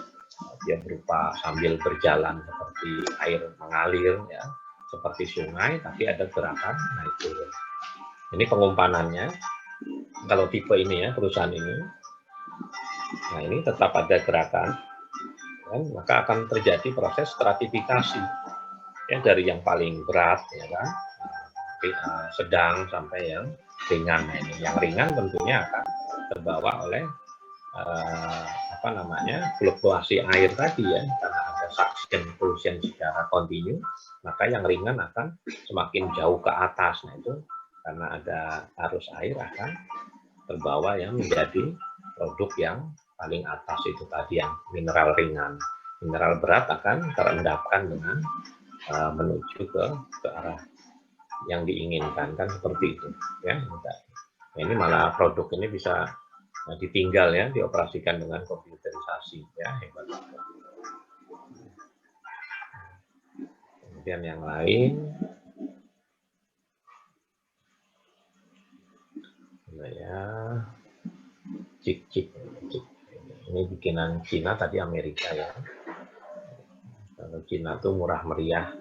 dia berupa sambil berjalan seperti air mengalir ya, seperti sungai, tapi ada gerakan naik turun. Ini pengumpanannya, kalau tipe ini ya, perusahaan ini, nah ini tetap ada gerakan, kan? Maka akan terjadi proses stratifikasi ya, dari yang paling berat ya kan, sedang sampai yang ringan. Nah, ini yang ringan tentunya akan terbawa oleh apa namanya fluktuasi air tadi ya, karena ada suction pulsion secara kontinu, maka yang ringan akan semakin jauh ke atas. Nah itu karena ada arus air akan terbawa yang menjadi produk yang paling atas itu tadi, yang mineral ringan. Mineral berat akan terendapkan dengan menuju ke arah yang diinginkan, kan seperti itu ya. Nah, ini malah produk ini bisa ditinggal ya, dioperasikan dengan komputerisasi ya, hebat. Kemudian yang lain, nah ya, jig ini bikinan Cina tadi, Amerika ya. Kita Cina tuh murah meriah.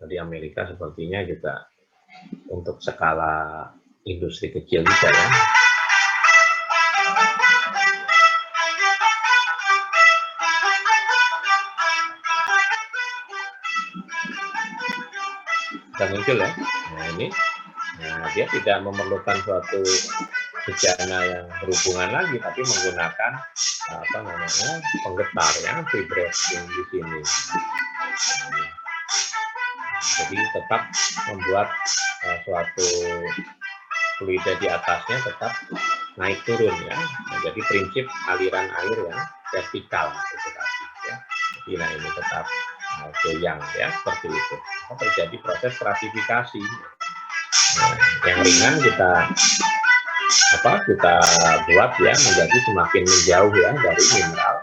Tadi Amerika sepertinya juga untuk skala industri kecil juga ya. Dan muncul ya. Nah ini, dia tidak memerlukan suatu bejana yang berhubungan lagi, tapi menggunakan apa namanya penggetar ya, vibrating di sini. Jadi tetap membuat suatu fluida di atasnya tetap naik turun ya. Nah, jadi prinsip aliran air yang vertikal gitu tadi ya. Jadi nah ini tetap goyang ya seperti itu. Maka terjadi proses stratifikasi. Nah, yang ringan kita buat ya menjadi semakin menjauh ya dari mineral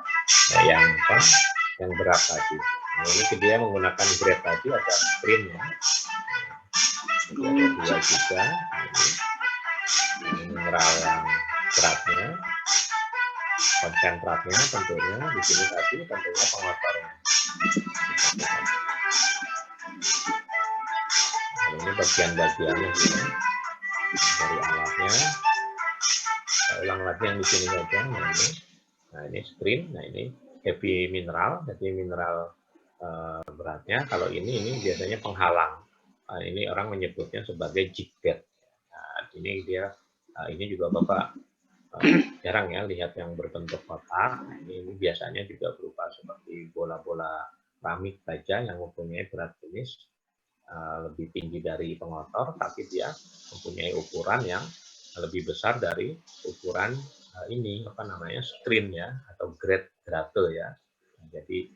yang berat tadi. Nah, ini dia menggunakan grade tadi ada screen ya. Jadi ada 2 juga. Ini mineral yang beratnya, konsentratnya tentunya di sini tadi tentunya pengotornya. Nah, ini bagian-bagiannya gitu. Dari alatnya. Saya ulang lagi yang di sini saja. Nah ini screen. Nah ini heavy mineral. Jadi mineral beratnya. Kalau ini biasanya penghalang. Nah, ini orang menyebutnya sebagai jig bed. Nah, ini dia. Ini juga Bapak jarang ya lihat yang berbentuk kotak. Nah, ini biasanya juga berupa seperti bola-bola keramik baja yang mempunyai berat jenis lebih tinggi dari pengotor, tapi dia mempunyai ukuran yang lebih besar dari ukuran ini apa namanya screen ya atau grade ya. Nah, jadi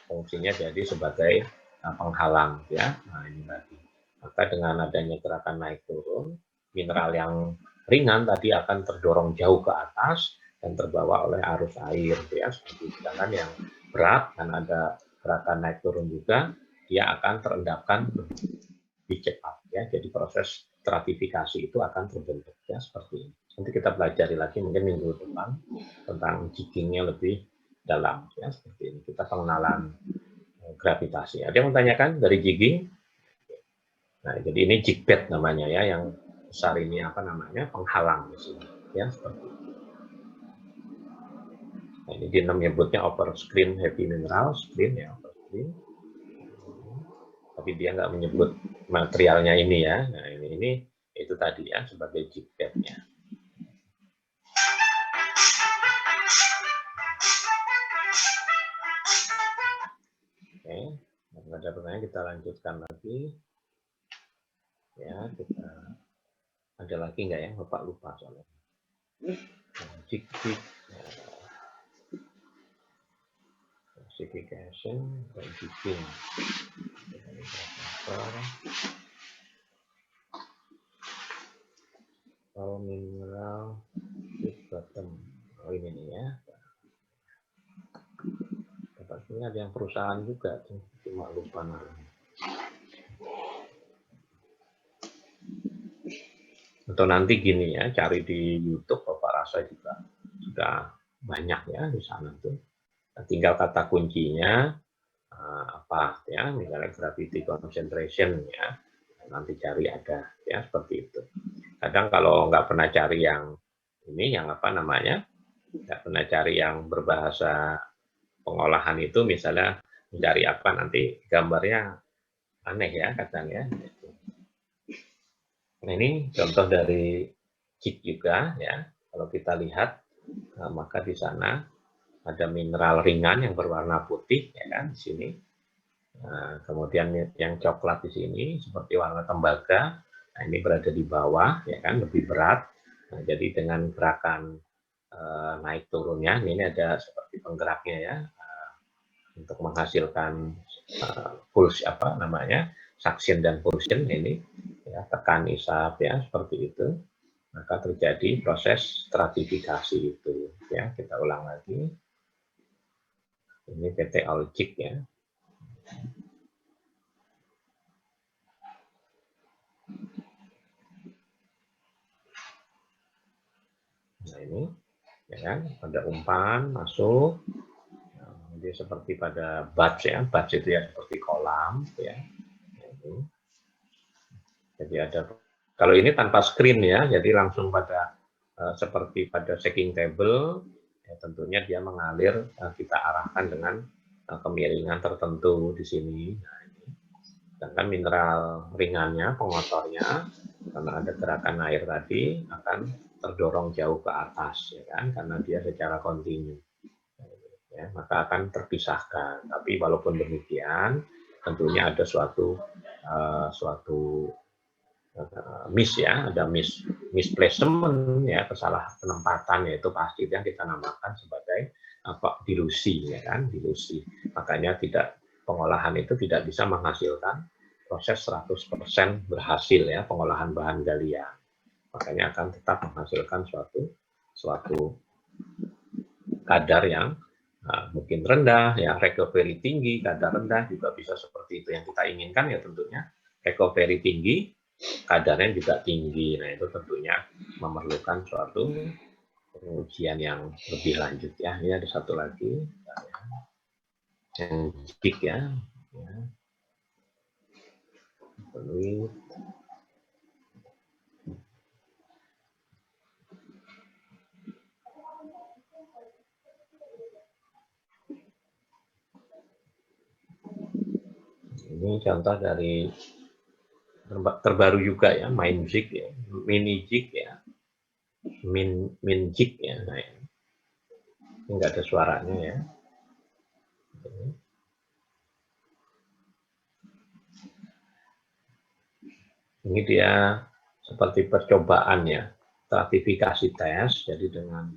fungsinya jadi sebagai penghalang ya. Nah ini tadi. Maka dengan adanya gerakan naik turun, mineral yang ringan tadi akan terdorong jauh ke atas dan terbawa oleh arus air ya. Sedangkan yang berat dan ada gerakan naik turun juga, dia akan terendapkan lebih cepat ya. Jadi proses stratifikasi itu akan terbentuk ya seperti ini. Nanti kita pelajari lagi mungkin minggu depan tentang jiggingnya lebih dalam ya seperti ini. Kita pengenalan gravitasi. Ada yang menanyakan dari jigging? Nah, jadi ini jig bed namanya ya, yang besar ini apa namanya penghalang di sini ya seperti itu. Nah, ini dia menyebutnya upper screen heavy mineral screen ya upper screen. Tapi dia nggak menyebut materialnya ini ya. Nah ini itu tadi ya sebagai jig bednya. Oke, nggak ada pertanyaan kita lanjutkan lagi. Ya kita ada lagi nggak ya Bapak lupa soalnya. Jig classification dan jigging. Kalau mineral di bottom, oh ini nih ya. Ini ada yang perusahaan juga, cuma lupa namanya. Atau nanti gini ya, cari di YouTube, Bapak rasa juga sudah banyak ya di sana tuh. Tinggal kata kuncinya apa ya, misalnya gravity concentration ya. Nanti cari ada ya seperti itu. Kadang kalau nggak pernah cari yang ini, yang apa namanya, nggak pernah cari yang berbahasa pengolahan itu, misalnya mencari apa nanti gambarnya aneh ya kadang ya. Nah ini contoh dari jig juga ya. Kalau kita lihat, maka di sana ada mineral ringan yang berwarna putih ya kan di sini. Nah, kemudian yang coklat di sini seperti warna tembaga. Nah ini berada di bawah ya kan lebih berat. Nah, jadi dengan gerakan naik turunnya ini ada seperti penggeraknya ya. Untuk menghasilkan pulse apa namanya suction dan pulsion ini ya, tekan isap ya seperti itu, maka terjadi proses stratifikasi itu ya. Kita ulang lagi, ini PT Aljik ya. Nah ini ya kan ada umpan masuk, Jadi seperti pada batch ya, batch itu ya seperti kolam ya. Jadi ada, kalau ini tanpa screen ya, jadi langsung pada seperti pada stacking table, ya tentunya dia mengalir, kita arahkan dengan kemiringan tertentu di sini. Nah, ini. Sedangkan mineral ringannya, pengotornya, karena ada gerakan air tadi akan terdorong jauh ke atas, ya kan, karena dia secara kontinu. Ya, maka akan terpisahkan. Tapi walaupun demikian, tentunya ada suatu miss ya, ada misplacement ya, kesalah penempatan, yaitu pasti yang kita namakan sebagai dilusi ya kan, dilusi. Makanya pengolahan itu tidak bisa menghasilkan proses 100% berhasil ya, pengolahan bahan galian. Makanya akan tetap menghasilkan suatu kadar yang mungkin rendah, ya recovery tinggi, kadar rendah juga bisa seperti itu yang kita inginkan ya tentunya. Recovery tinggi, kadarnya juga tinggi. Nah itu tentunya memerlukan suatu pengujian yang lebih lanjut ya. Ini ada satu lagi yang jik ya. Ini contoh dari terbaru juga ya, main jig ya, mini jig ya, min jig ya. Nah, ini enggak ada suaranya ya. Ini dia seperti percobaan ya, stratifikasi tes, jadi dengan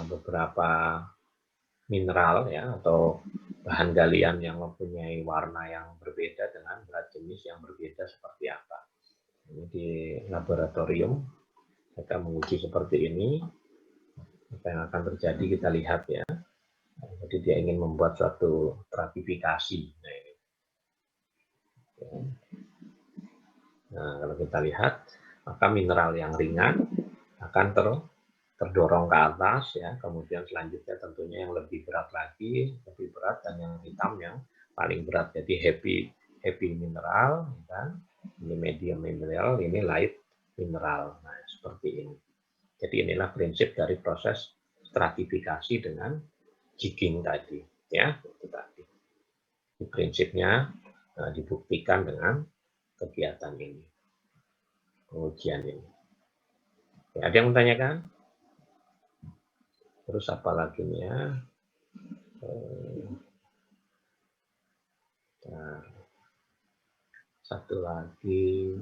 beberapa mineral ya atau bahan galian yang mempunyai warna yang berbeda dengan berat jenis yang berbeda seperti apa. Ini di laboratorium kita menguji seperti ini. Apa yang akan terjadi kita lihat ya. Jadi dia ingin membuat suatu stratifikasi. Nah, ini. Nah, kalau kita lihat, maka mineral yang ringan akan terdorong ke atas ya, kemudian selanjutnya tentunya yang lebih berat lagi, lebih berat, dan yang hitam yang paling berat. Jadi heavy mineral kan, ini medium mineral, ini light mineral. Nah, seperti ini. Jadi inilah prinsip dari proses stratifikasi dengan jigging tadi ya, itu tadi. Prinsipnya dibuktikan dengan kegiatan ini, pengujian ini. Ya, ada yang menanyakan? Terus apa lagi nih ya? Satu lagi,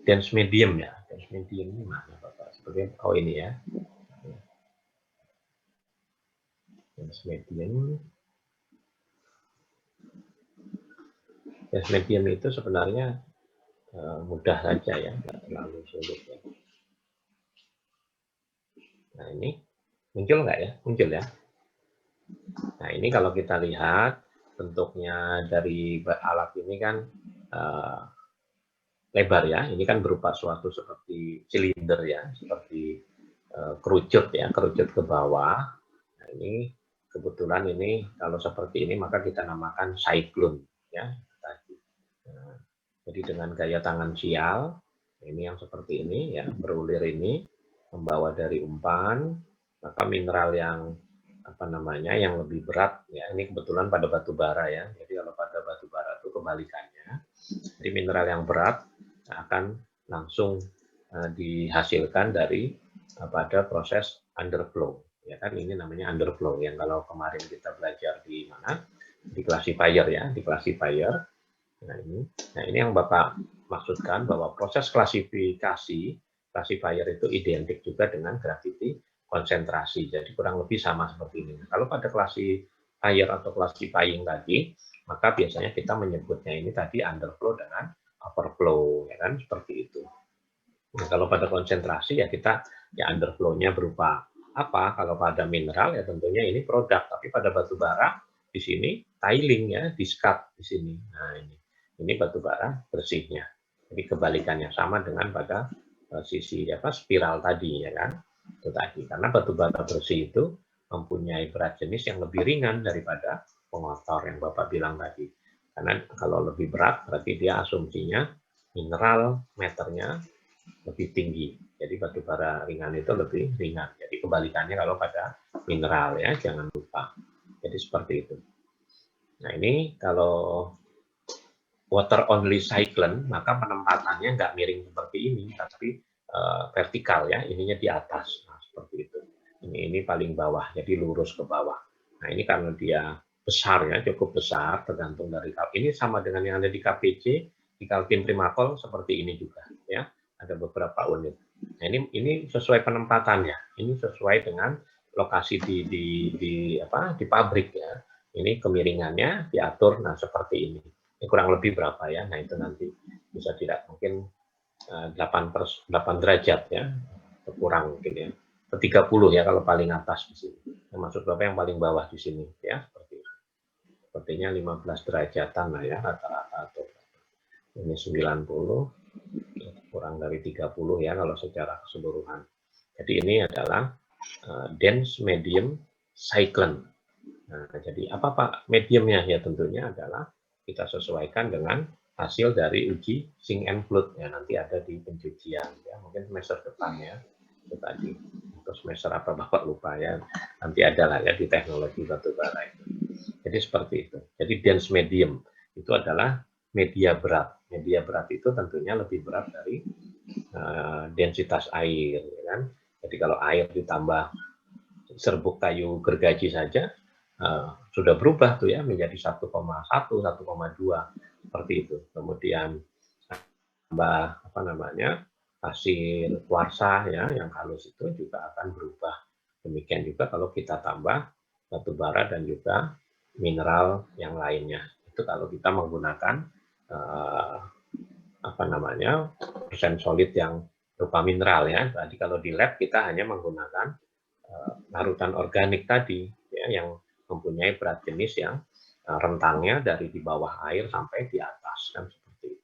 dense medium ya. Dense medium ini mana Bapak? Seperti oh ini ya. Dense medium. Dense medium itu sebenarnya mudah saja ya, nggak terlalu sulit ya. Nah ini muncul nggak ya? Muncul ya. Nah ini kalau kita lihat bentuknya dari alat ini kan lebar ya. Ini kan berupa suatu seperti silinder ya, seperti kerucut ya, kerucut ke bawah. Nah ini kebetulan ini kalau seperti ini maka kita namakan cyclone ya. Nah, jadi dengan gaya tangan sial, ini yang seperti ini ya, berulir ini membawa dari umpan, maka mineral yang apa namanya yang lebih berat ya, ini kebetulan pada batu bara ya. Jadi kalau pada batu bara itu kebalikannya. Jadi mineral yang berat akan langsung dihasilkan dari pada proses underflow ya kan, ini namanya underflow yang kalau kemarin kita belajar di mana, di classifier ya, di classifier. Nah ini yang Bapak maksudkan bahwa proses klasifikasi classifier itu identik juga dengan gravity konsentrasi. Jadi kurang lebih sama seperti ini. Kalau pada classifier atau classifying tadi, maka biasanya kita menyebutnya ini tadi underflow dengan overflow, ya kan, seperti itu. Nah, kalau pada konsentrasi ya kita ya underflow-nya berupa apa? Kalau pada mineral ya tentunya ini produk, tapi pada batu bara di sini tiling ya, discard di sini. Nah ini batu bara bersihnya. Jadi kebalikannya sama dengan pada sisi apa spiral tadi ya kan. Itu tadi. Karena batu bara bersih itu mempunyai berat jenis yang lebih ringan daripada pengotor yang Bapak bilang tadi. Karena kalau lebih berat berarti dia asumsinya mineral meternya lebih tinggi. Jadi batu bara ringan itu lebih ringan. Jadi kebalikannya kalau pada mineral ya, jangan lupa. Jadi seperti itu. Nah ini kalau water only cyclone, maka penempatannya nggak miring seperti ini, tapi vertikal ya, ininya di atas. Nah, seperti itu. Ini paling bawah, jadi lurus ke bawah. Nah ini karena dia besar ya, cukup besar, tergantung dari ini sama dengan yang ada di KPC, di Kaltim Primakol seperti ini juga ya, ada beberapa unit. Nah ini sesuai penempatannya, ini sesuai dengan lokasi di pabrik ya. Ini kemiringannya diatur, nah seperti ini. Ini kurang lebih berapa ya? Nah itu nanti bisa tidak mungkin 8 derajat ya, kurang mungkin ya. 30 ya kalau paling atas di sini. Maksud Bapak yang paling bawah di sini ya, seperti itu. Sepertinya 15 derajatan lah ya rata-rata atau ini 90 kurang dari 30 ya kalau secara keseluruhan. Jadi ini adalah dense medium cyclone. Nah, jadi apa Pak mediumnya ya tentunya adalah kita sesuaikan dengan hasil dari uji sink and flood ya, nanti ada di pencucian ya, mungkin semester depan ya, itu tadi untuk semester apa Bapak lupa ya, nanti ada lah ya di teknologi batubara itu. Jadi seperti itu. Jadi dense medium itu adalah media berat. Media berat itu tentunya lebih berat dari densitas air ya kan. Jadi kalau air ditambah serbuk kayu gergaji saja sudah berubah tuh ya menjadi 1,1, 1,2 seperti itu. Kemudian tambah apa namanya pasir kuarsa ya yang halus itu juga akan berubah. Demikian juga kalau kita tambah batu bara dan juga mineral yang lainnya. Itu kalau kita menggunakan apa namanya persen solid yang berupa mineral ya. Tadi kalau di lab kita hanya menggunakan larutan organik tadi ya yang mempunyai berat jenis yang rentangnya dari di bawah air sampai di atas kan seperti itu.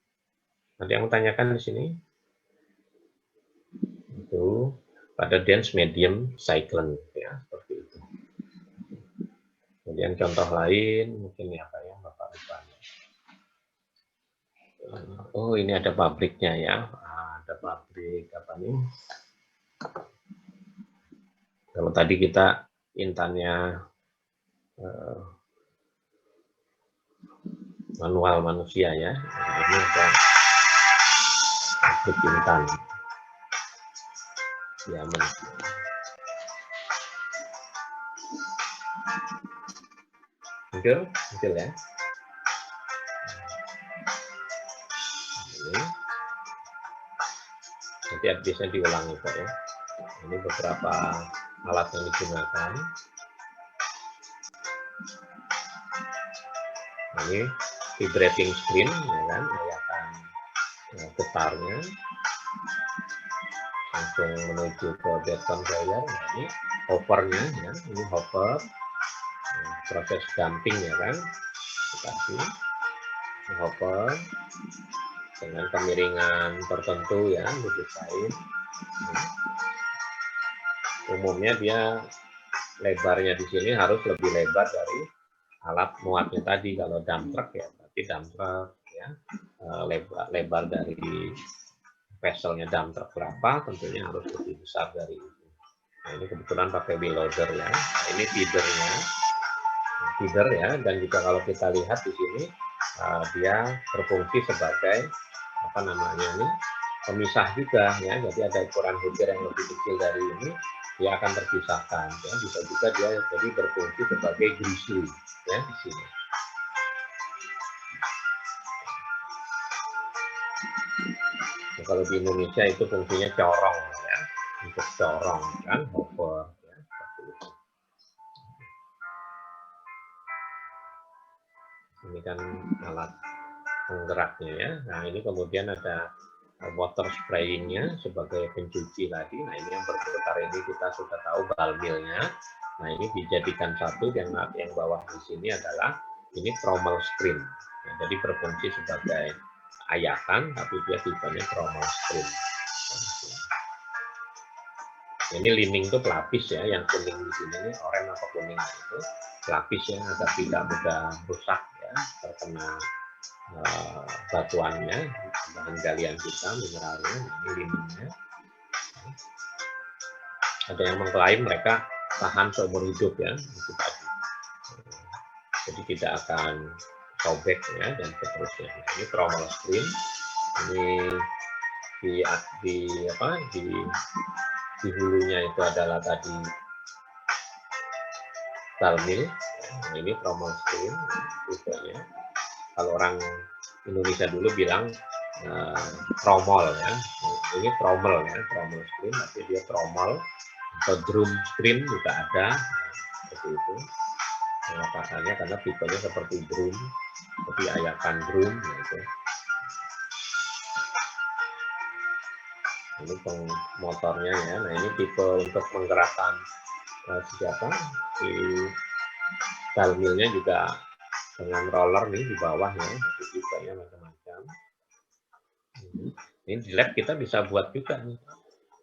Ada yang tanyakan di sini? Itu pada dense medium cyclone ya seperti itu. Kemudian contoh lain mungkin apa ya Bapak lupa. Oh ini ada pabriknya ya, ada pabrik apa nih? Kalau tadi kita intannya manual manusia ya, nah, ini ada pabrik intan Yaman. Muncul ya. Ini nanti biasanya diulangi Pak ya. Ini beberapa alat yang digunakan. Ini vibrating screen ya kan, kelihatan getarnya langsung menuju ke bed conveyor. Nah, ini hoppernya ya, ini hopper proses dumping ya kan, kasih hopper dengan kemiringan tertentu ya, didesain. Umumnya dia lebarnya di sini harus lebih lebar dari alat muatnya tadi. Kalau dump truck ya berarti dump truck ya lebar dari vesselnya dump truck berapa, tentunya harus lebih besar dari itu. Nah ini kebetulan pakai wheel loader ya. Nah, ini feedernya, feeder ya, dan juga kalau kita lihat di sini dia berfungsi sebagai apa namanya ini pemisah juga ya. Jadi ada ukuran butir yang lebih kecil dari ini, dia akan terpisahkan ya. Bisa juga dia jadi berfungsi sebagai grizzly ya di sini. Nah, kalau di Indonesia itu fungsinya corong ya, untuk corong kan, hopper ya, seperti itu. Ini kan alat penggeraknya ya. Nah ini kemudian ada water sprayingnya sebagai pencuci tadi. Nah ini yang berputar ini kita sudah tahu balmilnya. Nah ini dijadikan satu, yang bawah di sini adalah ini trommel screen. Nah, jadi berfungsi sebagai ayakan, tapi dia tipenya trommel screen. Nah, Ini lining itu pelapis ya, yang kuning di sini ini oranye atau kuning itu pelapis ya agar tidak mudah rusak ya terkena batuannya, bahan galian kita, mineralnya, ini liningnya. Ada yang mengklaim mereka tahan seumur hidup ya, itu tadi. Jadi tidak akan sobek ya dan seterusnya. Nah, ini thermal screen, ini di hulunya itu adalah tadi Balmil. Nah, ini thermal screen tipenya. Kalau orang Indonesia dulu bilang tromol ya. Ini trommel ya, trommel screen, tapi dia tromol atau drum screen juga ada seperti itu. Mengatakannya karena tipenya seperti drum, seperti ayakan drum gitu. Ini motornya ya. Nah ini tipe untuk menggerakkan si Balmilnya juga dengan roller nih di bawah ya, jadi tipenya macam-macam. Ini di lab kita bisa buat juga nih,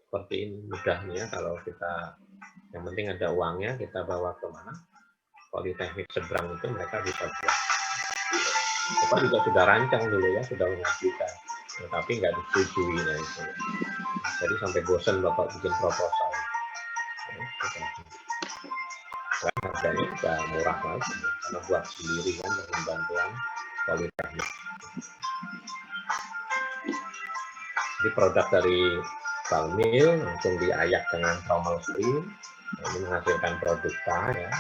seperti ini mudahnya kalau kita, yang penting ada uangnya, kita bawa ke mana? Politeknik seberang itu mereka bisa buat. Bapak juga sudah rancang dulu ya, sudah mengajukan, tapi nggak disetujui. Nah, itu. Jadi sampai bosan Bapak bikin proposal. Karena harganya juga murah lagi, karena buat sendiri kan dengan bantuan politeknik. Jadi produk dari Balmil langsung diayak dengan thermal screen. Nah, ini menghasilkan produk ya.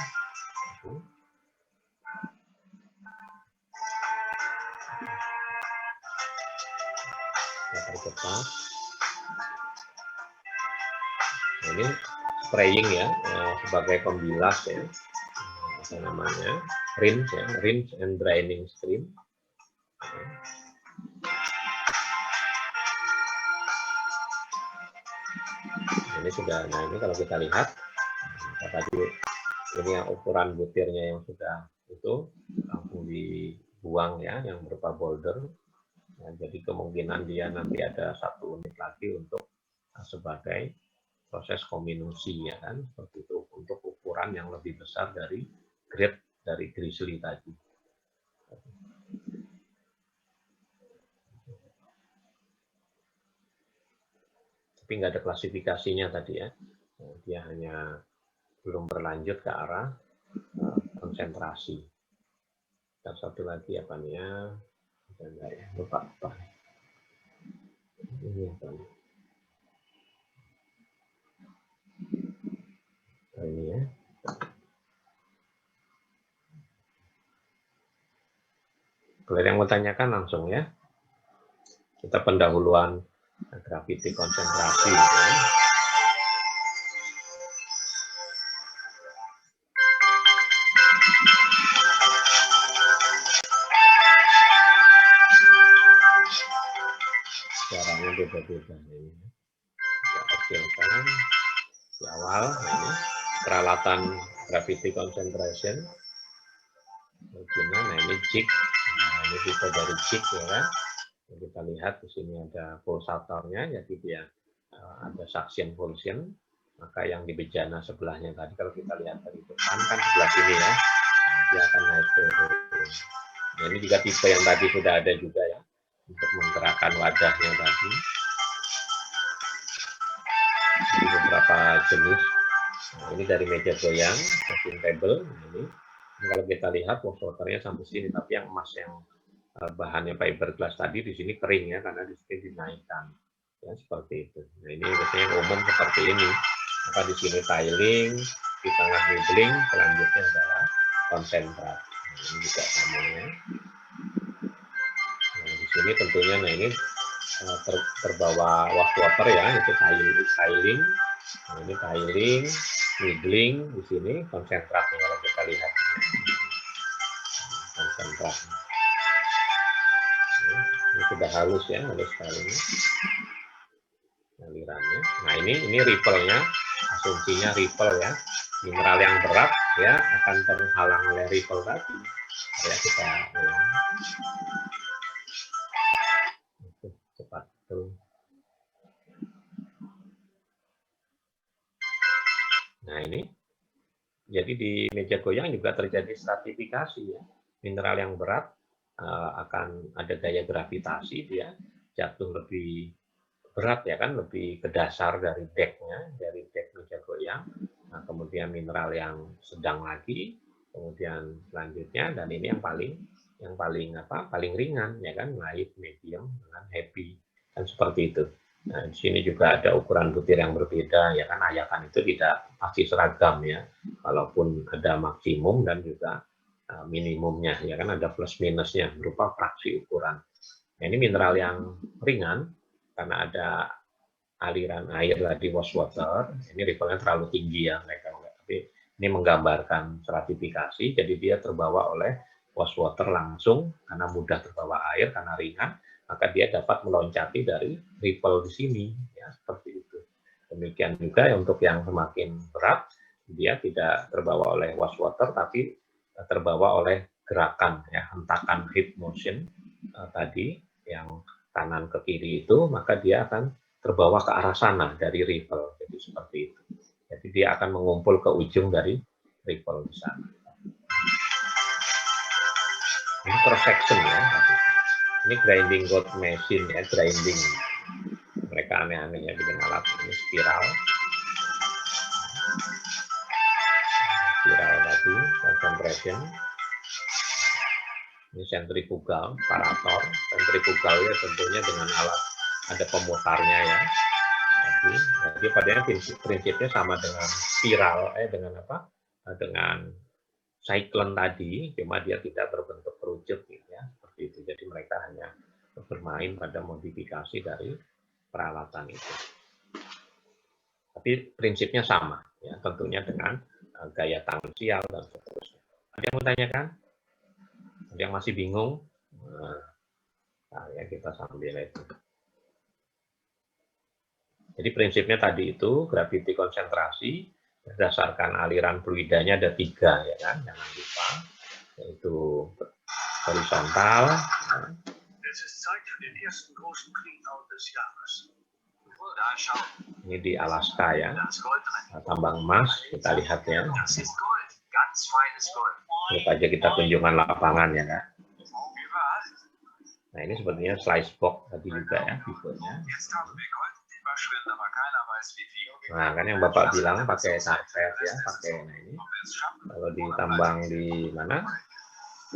Cepat. Nah, ini spraying ya, sebagai pembilas ya, apa namanya, rinse ya, rinse and draining stream. Ini sudah, nah ini kalau kita lihat, tadi ini yang ukuran butirnya yang sudah itu langsung dibuang ya, yang berupa boulder. Nah, jadi kemungkinan dia nanti ada 1 unit lagi untuk sebagai proses kombinasi ya kan, seperti itu untuk ukuran yang lebih besar dari grade dari grizzly tadi. Tapi nggak ada klasifikasinya tadi ya, dia hanya belum berlanjut ke arah konsentrasi. Dan satu lagi apa nih ya, enggak ya, lupa. Ini apa nih? Ini ya. Kalau yang mau tanyakan langsung ya. Kita pendahuluan gravity konsentrasi. Ya. Caranya beda-beda ini. Kita kecilkan di awal ini peralatan gravity concentration. Nah ini jig. Nah, ini tipe dari jig ya kan. Kita lihat di sini ada pulsatornya, jadi dia ada suction function. Maka yang di bejana sebelahnya tadi kalau kita lihat dari depan kan sebelah sini ya, nah, dia akan naik turun. Nah, ini juga tipe yang tadi sudah ada juga ya untuk menggerakkan wadahnya tadi. Jadi beberapa jenis. Nah, ini dari meja goyang, machine table. Ini kalau kita lihat pulsatornya sampai sini, tapi yang emas yang bahannya fiberglass tadi di sini kering ya, karena di sini dinaikkan ya seperti itu. Nah ini biasanya umum seperti ini. Maka di sini tiling, di tengah middling, selanjutnya adalah konsentrat. Nah, ini juga sama ya. Nah di sini tentunya, nah ini terbawa wastewater ya, itu tiling. Nah ini tiling, middling, di sini konsentratnya kalau kita lihat ini. Konsentrat. Ini sudah halus ya, halus sekali ini alirannya. Nah ini ripple-nya, asumsinya ripple ya, mineral yang berat ya akan terhalang oleh ripple tadi. Ya kita ulang. Cepat tuh. Jadi di meja goyang juga terjadi stratifikasi ya. Mineral yang berat akan ada gaya gravitasi, dia jatuh lebih berat ya kan, lebih ke dasar dari decknya, dari deck meja goyang. Nah, kemudian mineral yang sedang lagi, kemudian selanjutnya, dan ini yang paling ringan ya kan, light, medium, dengan heavy, kan seperti itu. Nah, di sini juga ada ukuran butir yang berbeda ya kan, ayatan itu tidak pasti seragam ya, walaupun ada maksimum dan juga minimumnya ya kan, ada plus minusnya berupa fraksi ukuran. Nah, ini mineral yang ringan karena ada aliran air di wash water, ini levelnya terlalu tinggi ya mereka, tapi ini menggambarkan stratifikasi, jadi dia terbawa oleh wash water langsung karena mudah terbawa air, karena ringan, maka dia dapat meloncati dari ripple di sini ya, seperti itu. Demikian juga untuk yang semakin berat, dia tidak terbawa oleh wash water tapi terbawa oleh gerakan ya, hentakan heat motion tadi yang kanan ke kiri itu, maka dia akan terbawa ke arah sana dari ripple. Jadi seperti itu. Jadi dia akan mengumpul ke ujung dari ripple di sana. Ini cross section ya. Ini grinding rod machine ya, grinding. Mereka aneh-aneh ya bikin alat ini, spiral. Spiral tadi, concentration. Ini sentrifugal, parator. Sentrifugal ya tentunya dengan alat ada pemutarnya ya. Jadi padanya prinsipnya sama dengan spiral, dengan apa? Dengan cyclone tadi, cuma dia tidak berbentuk kerucut gitu ya, seperti itu. Jadi mereka hanya bermain pada modifikasi dari peralatan itu. Tapi prinsipnya sama, ya tentunya dengan gaya tangensial dan seterusnya. Ada yang mau tanyakan? Ada yang masih bingung? Nah, ya kita sambil itu. Jadi prinsipnya tadi itu gravity konsentrasi berdasarkan aliran fluidanya ada 3 ya kan, jangan lupa, yaitu horizontal. Ini di Alaska ya, tambang emas, kita lihat ya. Coba aja kita kunjungan lapangan ya kan. Nah ini sebenarnya slice box tadi juga ya tipenya. Nah kan yang Bapak bilang pakai karpet ya, pakai nah ini. Kalau ditambang di mana?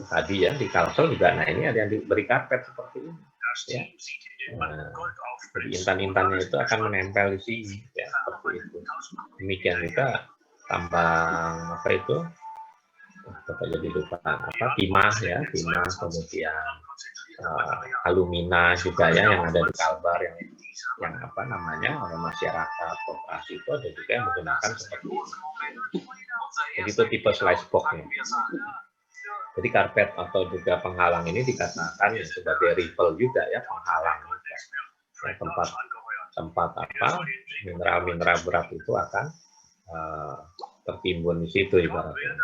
Tadi ya di Kalsel juga. Nah ini ada yang diberi karpet seperti ini. Ya. Nah, jadi intan-intannya itu akan menempel di sini ya, seperti itu. Demikian juga tambang apa itu? Bapak jadi lupa apa? Timah ya, timah, kemudian alumina juga ya yang ada di Kalbar yang apa namanya oleh masyarakat koperasi itu ada juga yang menggunakan seperti ini. Jadi itu tipe slice box-nya. Jadi karpet atau juga penghalang ini dikatakan sebagai ripple juga ya, penghalang juga. Nah, tempat apa mineral-mineral berat itu akan tertimbun di situ ibaratnya.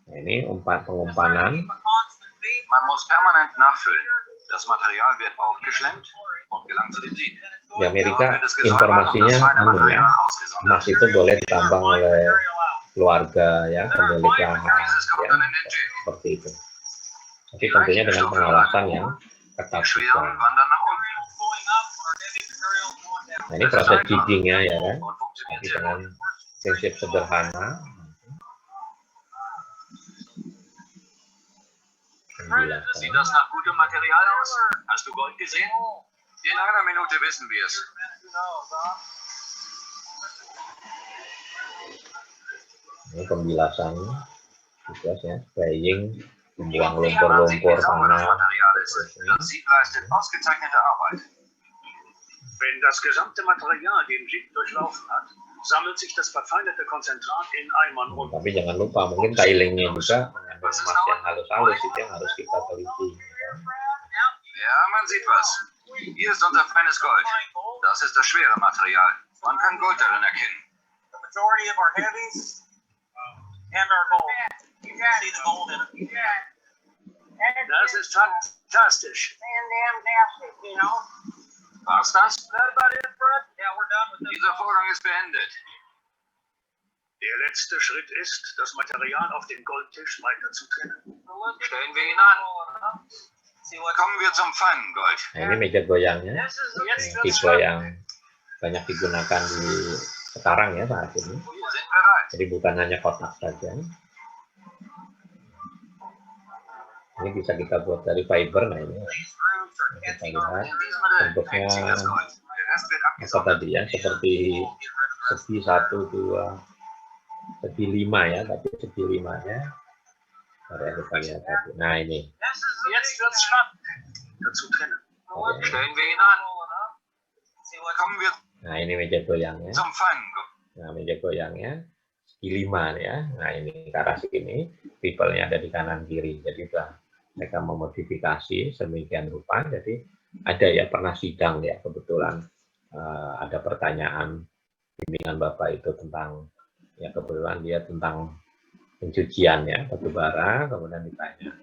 Nah, ini pengumpanan. Man muss permanent nachfüllen. Das Material wird aufgeschlemmt und gelangt zu den Sieden. Di Amerika informasinya ya, emas itu boleh ditambang oleh keluarga ya, pemilik lahan ya, seperti itu. Tapi tentunya dengan pengawasan yang ketat juga. Nah ini proses jiggingnya ya kan, tapi dengan prinsip sederhana. Sieht das nach gutem Material aus? Hast du Gold gesehen? In einer Minute wissen wir es. Ini pembilasan juga ya, spraying, membuang lumpur-lumpur tanah. Das Sieb leistet ausgezeichnete Arbeit. Wenn das gesamte Material den Sieb durchlaufen hat, sammelt sich das verfeinerte Konzentrat in Eimern und Tapi jangan lupa mungkin tailingnya juga mengandung emas yang halus-halus, itu yang harus kita teliti. Ja, man sieht was. Hier ist unser feines Gold. Das ist das schwere Material. Man kann Gold darin erkennen. the majority of our heavies and our gold. You see the gold in it. Das ist fantastisch. Fantastic, you know. War's das? Dieser Vorgang ist beendet. Der letzte Schritt ist, das Material auf dem Goldtisch weiter zu trennen. Stellen wir ihn an. Kommen wir zum feinen Gold. Nah, ini meja goyangnya, tipe yang banyak digunakan di sekarang ya saat ini. Wir sind bereit. Jadi bukan hanya kotak saja. Ini bisa kita buat dari fiber. Nah ini kita lihat In diesem Modell bentuknya hängt sich das Gold. Der Rest wird apa abgesondert. tadi ya, seperti segi 1, 2, segi 5 ya, tapi segi 5-nya kita lihat tadi. Nah ini. Jetzt wird's spannend. Dazu trennen. Oke. Stellen wir ihn an. Kommen wir Nah ini meja goyangnya. zum feinen Gold. Nah meja goyangnya segi 5 ya. Nah ini ke arah sini, people-nya ada di kanan kiri. Jadi sudah mereka memodifikasi sedemikian rupa. Jadi ada ya pernah sidang ya kebetulan ada pertanyaan bimbingan Bapak itu tentang ya kebetulan dia tentang pencucian ya batu bara, kemudian ditanya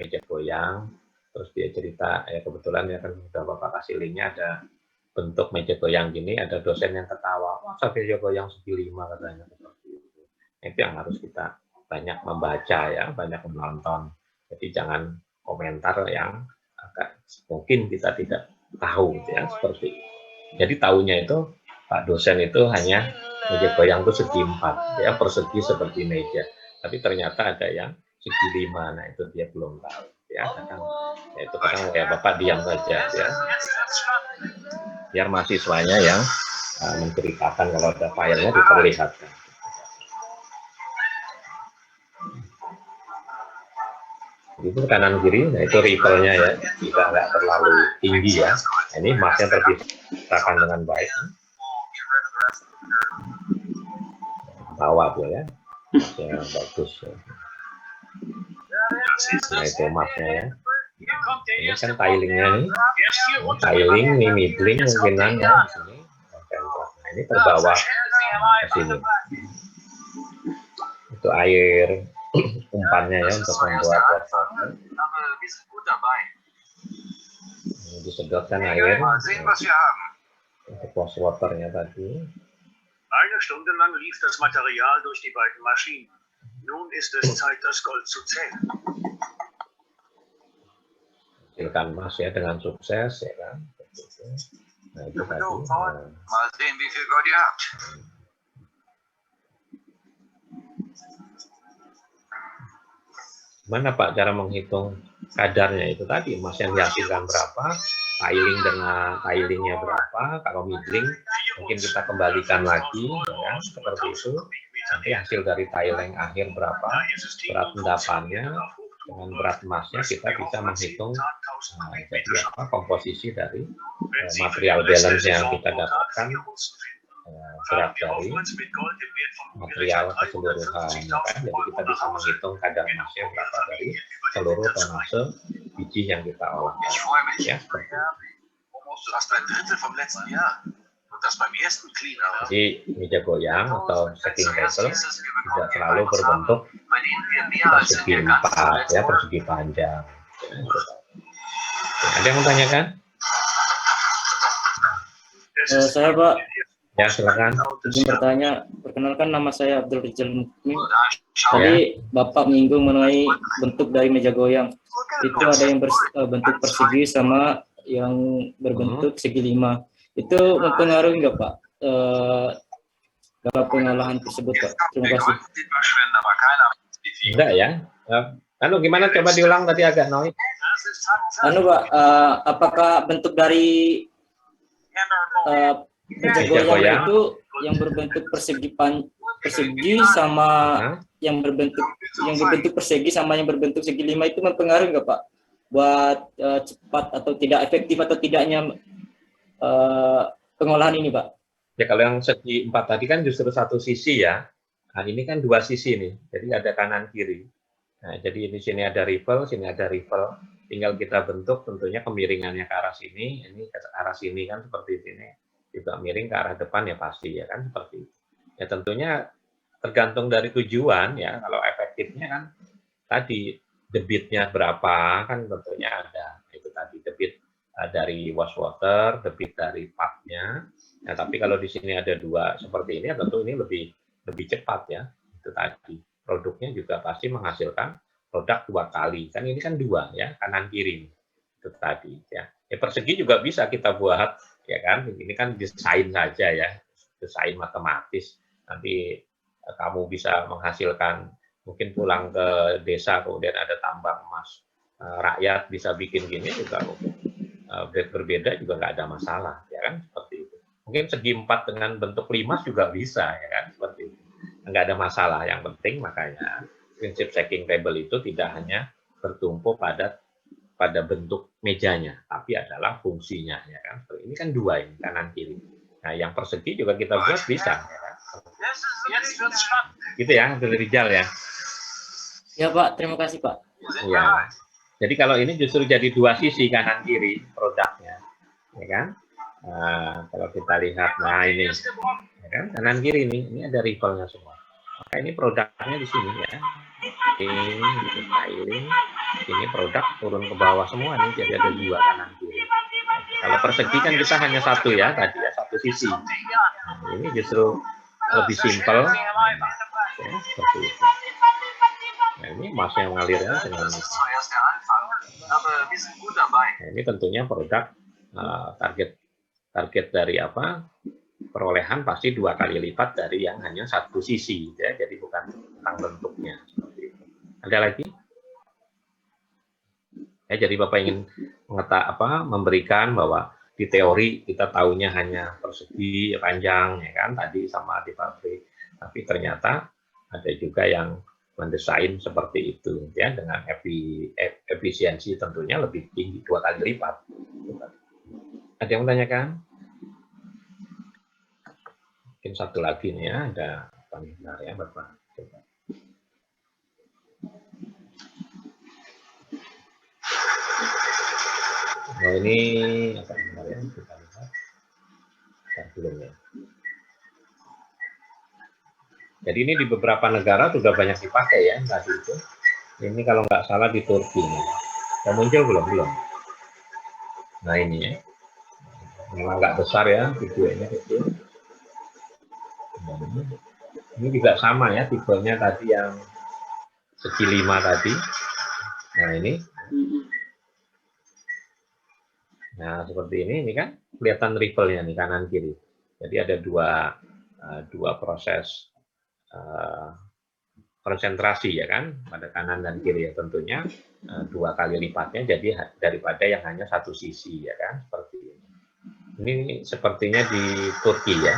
meja goyang, terus dia cerita ya kebetulan ya kan sudah Bapak kasih linknya ada bentuk meja goyang gini, ada dosen yang ketawa, masa meja goyang segi 5 katanya seperti itu. Itu yang harus kita banyak membaca ya, banyak menonton. Jadi jangan komentar yang agak mungkin kita tidak tahu ya seperti itu. Jadi tahunya itu Pak dosen itu hanya meja goyang itu segi 4 ya, persegi seperti meja. Tapi ternyata ada yang segi 5, nah itu dia belum tahu ya. Kadang ya itu kadang ya Bapak diam saja ya. Jetzt wird's spannend. Biar mahasiswanya yang menceritakan kalau ada filenya diperlihatkan. Itu kanan kiri, nah itu ripple-nya ya, juga nggak terlalu tinggi ya. Nah, ini emasnya terpisahkan dengan baik. Bawah tuh ya, emasnya bagus ya. Nah itu emasnya ya. Hier kommt der Ini erste kan tilingnya nih, Erst hier unter tiling, ini middling mungkinan ya. Di sini. Nah ini terbawa ke sini. Itu air umpannya ya untuk membuat water. Aber wir sind gut dabei. Ini disedotkan air Mal sehen, was wir haben. untuk wash waternya tadi. Eine Stunde lang lief das Material durch die beiden Maschinen. Nun ist es Zeit, das Gold zu zählen. Hasilkan emas ya dengan sukses ya kan. Nah itu tadi. Nah, Mal sehen, wie viel Gold ihr habt. Gimana Pak cara menghitung kadarnya itu tadi, emas yang dihasilkan berapa, tilingnya berapa, kalau middling mungkin kita kembalikan lagi ya, seperti itu. Nanti hasil dari tiling akhir berapa, berat endapannya dengan berat emasnya kita bisa menghitung jadi apa komposisi dari material balance yang kita dapatkan, berat dari material keseluruhan ya kan? Jadi kita bisa menghitung kadar emasnya berapa dari seluruh tonase biji yang kita olah Ich freue mich. ya seperti itu. Du hast ein Drittel vom letzten Jahr. Und das beim ersten Clean-Out. Jadi meja goyang atau stacking Zuerst table hieß es, wir tidak bekommen selalu etwas berbentuk haben, bei denen wir mehr als in persegi der ganzen 4 ya, letzten persegi panjang. Ada yang mau tanyakan? Saya Pak, Ya silakan. izin bertanya. Perkenalkan nama saya Abdul Rizal Mukmin. Da schauen Tadi Bapak menyinggung mengenai bentuk dari meja goyang. Itu ada yang berbentuk persegi sama yang berbentuk segi 5. Itu mempengaruhi nggak Pak? Dalam pengolahan tersebut Pak. Terima wir kasih. Gold sieht verschwinden, aber keiner weiß, wie viel. Enggak ya. Anu gimana coba diulang tadi agak noise. Das ist Tatsache. Anu Pak, apakah bentuk dari meja Meja goyang. goyang itu yang berbentuk persegi sama Hah? yang berbentuk persegi sama yang berbentuk segi 5 itu mempengaruhi nggak Pak buat cepat atau tidak efektif atau tidaknya pengolahan ini Pak? Ya kalau yang segi 4 tadi kan justru satu sisi ya. Nah ini kan dua sisi nih. Jadi ada kanan kiri. Nah jadi di sini ada ripple, sini ada ripple. Tinggal kita bentuk tentunya kemiringannya ke arah sini, ini ke arah sini kan seperti ini. Juga miring ke arah depan ya pasti ya kan seperti itu. Ya tentunya tergantung dari tujuan ya. Kalau efektifnya kan tadi debitnya berapa kan tentunya ada itu tadi debit dari wastewater, debit dari pipe-nya. Nah, tapi kalau di sini ada dua seperti ini, tentu ini lebih cepat ya. Itu tadi. Produknya juga pasti menghasilkan produk 2 kali. Kan ini kan 2 ya, kanan kiri. Itu tadi ya. Persegi juga bisa kita buat ya kan. Ini kan desain saja ya. Desain matematis. Nanti kamu bisa menghasilkan, mungkin pulang ke desa kemudian ada tambang emas. Rakyat bisa bikin gini juga mungkin. Berbeda juga nggak ada masalah ya kan, seperti itu. Mungkin segi 4 dengan bentuk 5 juga bisa ya kan, seperti itu, nggak ada masalah. Yang penting makanya prinsip stacking table itu tidak hanya bertumpu pada bentuk mejanya, tapi adalah fungsinya ya kan. Ini kan 2 ini kanan kiri. Nah yang persegi juga kita buat bisa ya kan? Gitu ya dari Rizal ya. Ya Pak, terima kasih Pak. Ya. Jadi kalau ini justru jadi 2 sisi kanan kiri produknya, ya kan? Nah, kalau kita lihat, nah ini, ya kan? Kanan kiri ini ada rivalnya semua. Maka ini produknya di sini ya. Ini produk turun ke bawah semua nih, jadi ada 2 kanan kiri. Kalau persegi kan kita hanya 1 ya tadi ya, 1 sisi. Nah, ini justru lebih simpel, ya, seperti itu. Nah, ini emasnya mengalirnya dengan nah, ini tentunya produk target dari apa perolehan pasti 2 kali lipat dari yang hanya 1 sisi ya, jadi bukan tentang bentuknya seperti itu. Ada lagi ya, jadi Bapak ingin memberikan bahwa di teori kita tahunya hanya persegi panjang ya kan tadi sama di pabrik, tapi ternyata ada juga yang mendesain seperti itu ya dengan efisiensi tentunya lebih tinggi 2 kali lipat. Ada yang menanyakan? Mungkin satu lagi nih ya, ada apa nih ya Bapak? Coba. Nah ini apa benar ya kita lihat. Belum ya. Jadi ini di beberapa negara sudah banyak dipakai ya tadi itu. Ini kalau nggak salah di Turki. Yang muncul belum? Nah ini ya. Memang nggak besar ya videonya kecil. Ini juga sama ya tipenya tadi yang segi 5 tadi. Nah ini. Nah seperti ini kan kelihatan ripple-nya nih kanan kiri. Jadi ada dua proses konsentrasi ya kan pada kanan dan kiri ya tentunya 2 kali lipatnya jadi daripada yang hanya 1 sisi ya kan seperti ini. Ini sepertinya di Turki ya.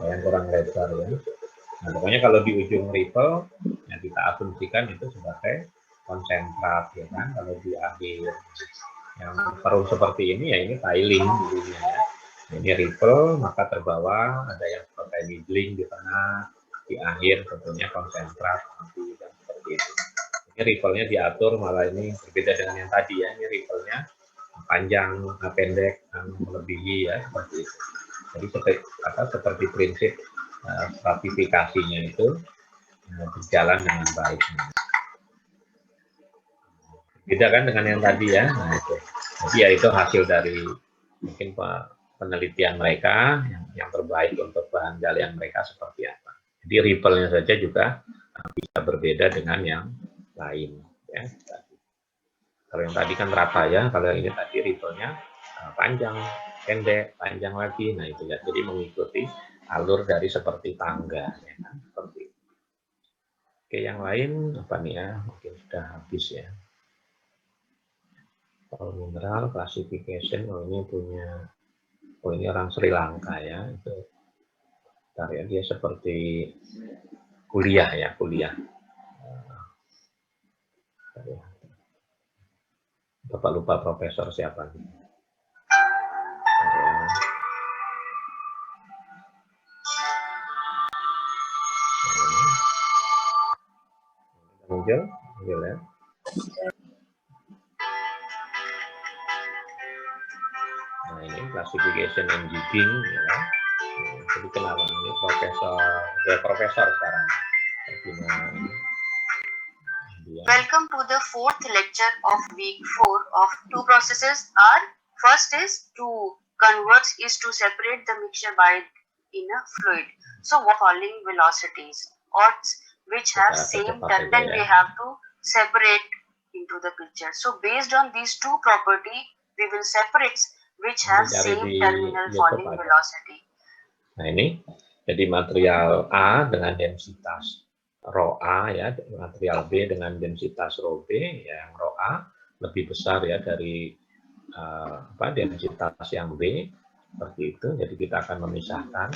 Yang kurang lebar ya. Nah, pokoknya kalau di ujung ripple yang kita asumsikan itu sebagai konsentrat ya kan. Kalau di akhir yang keruh seperti ini ya ini tiling dulunya ya. Ini ripple maka terbawa ada yang seperti middling di tengah, di akhir tentunya konsentrat dan seperti itu. Ini ripple-nya diatur malah ini berbeda dengan yang tadi ya. Ini ripple-nya panjang, pendek, melebihi ya seperti itu. Jadi seperti prinsip stratifikasinya itu berjalan dengan baik. Beda kan dengan yang tadi ya. Nah, itu. Jadi ya itu hasil dari mungkin penelitian mereka yang terbaik untuk bahan galian mereka seperti apa. Jadi ripple-nya saja juga bisa berbeda dengan yang lain. Ya. Kalau yang tadi kan rata ya, kalau yang ini tadi ripple-nya panjang, pendek, panjang lagi. Nah itu ya, jadi mengikuti alur dari seperti tangga. Ya kan? Seperti itu. Oke, yang lain apa nih ya? Mungkin sudah habis ya. Kalau mineral classification, ini punya, ini orang Sri Lanka ya. Itu, bentar ya, dia seperti kuliah ya, kuliah. Bapak lupa profesor siapa nih. Muncul ya. Nah ini classification and jigging, ya. Jadi kenalan ini profesor sekarang. Welcome to the fourth lecture of week 4 of two processes are, first is to convert is to separate the mixture by in a fluid. So what falling velocities or which have same turn, then we have to separate into the picture. So based on these two property, we will separate which have same terminal falling velocity. Nah ini, jadi material A dengan densitas rho A ya, material B dengan densitas rho B, ya, yang rho A lebih besar ya dari densitas yang B, seperti itu. Jadi kita akan memisahkan.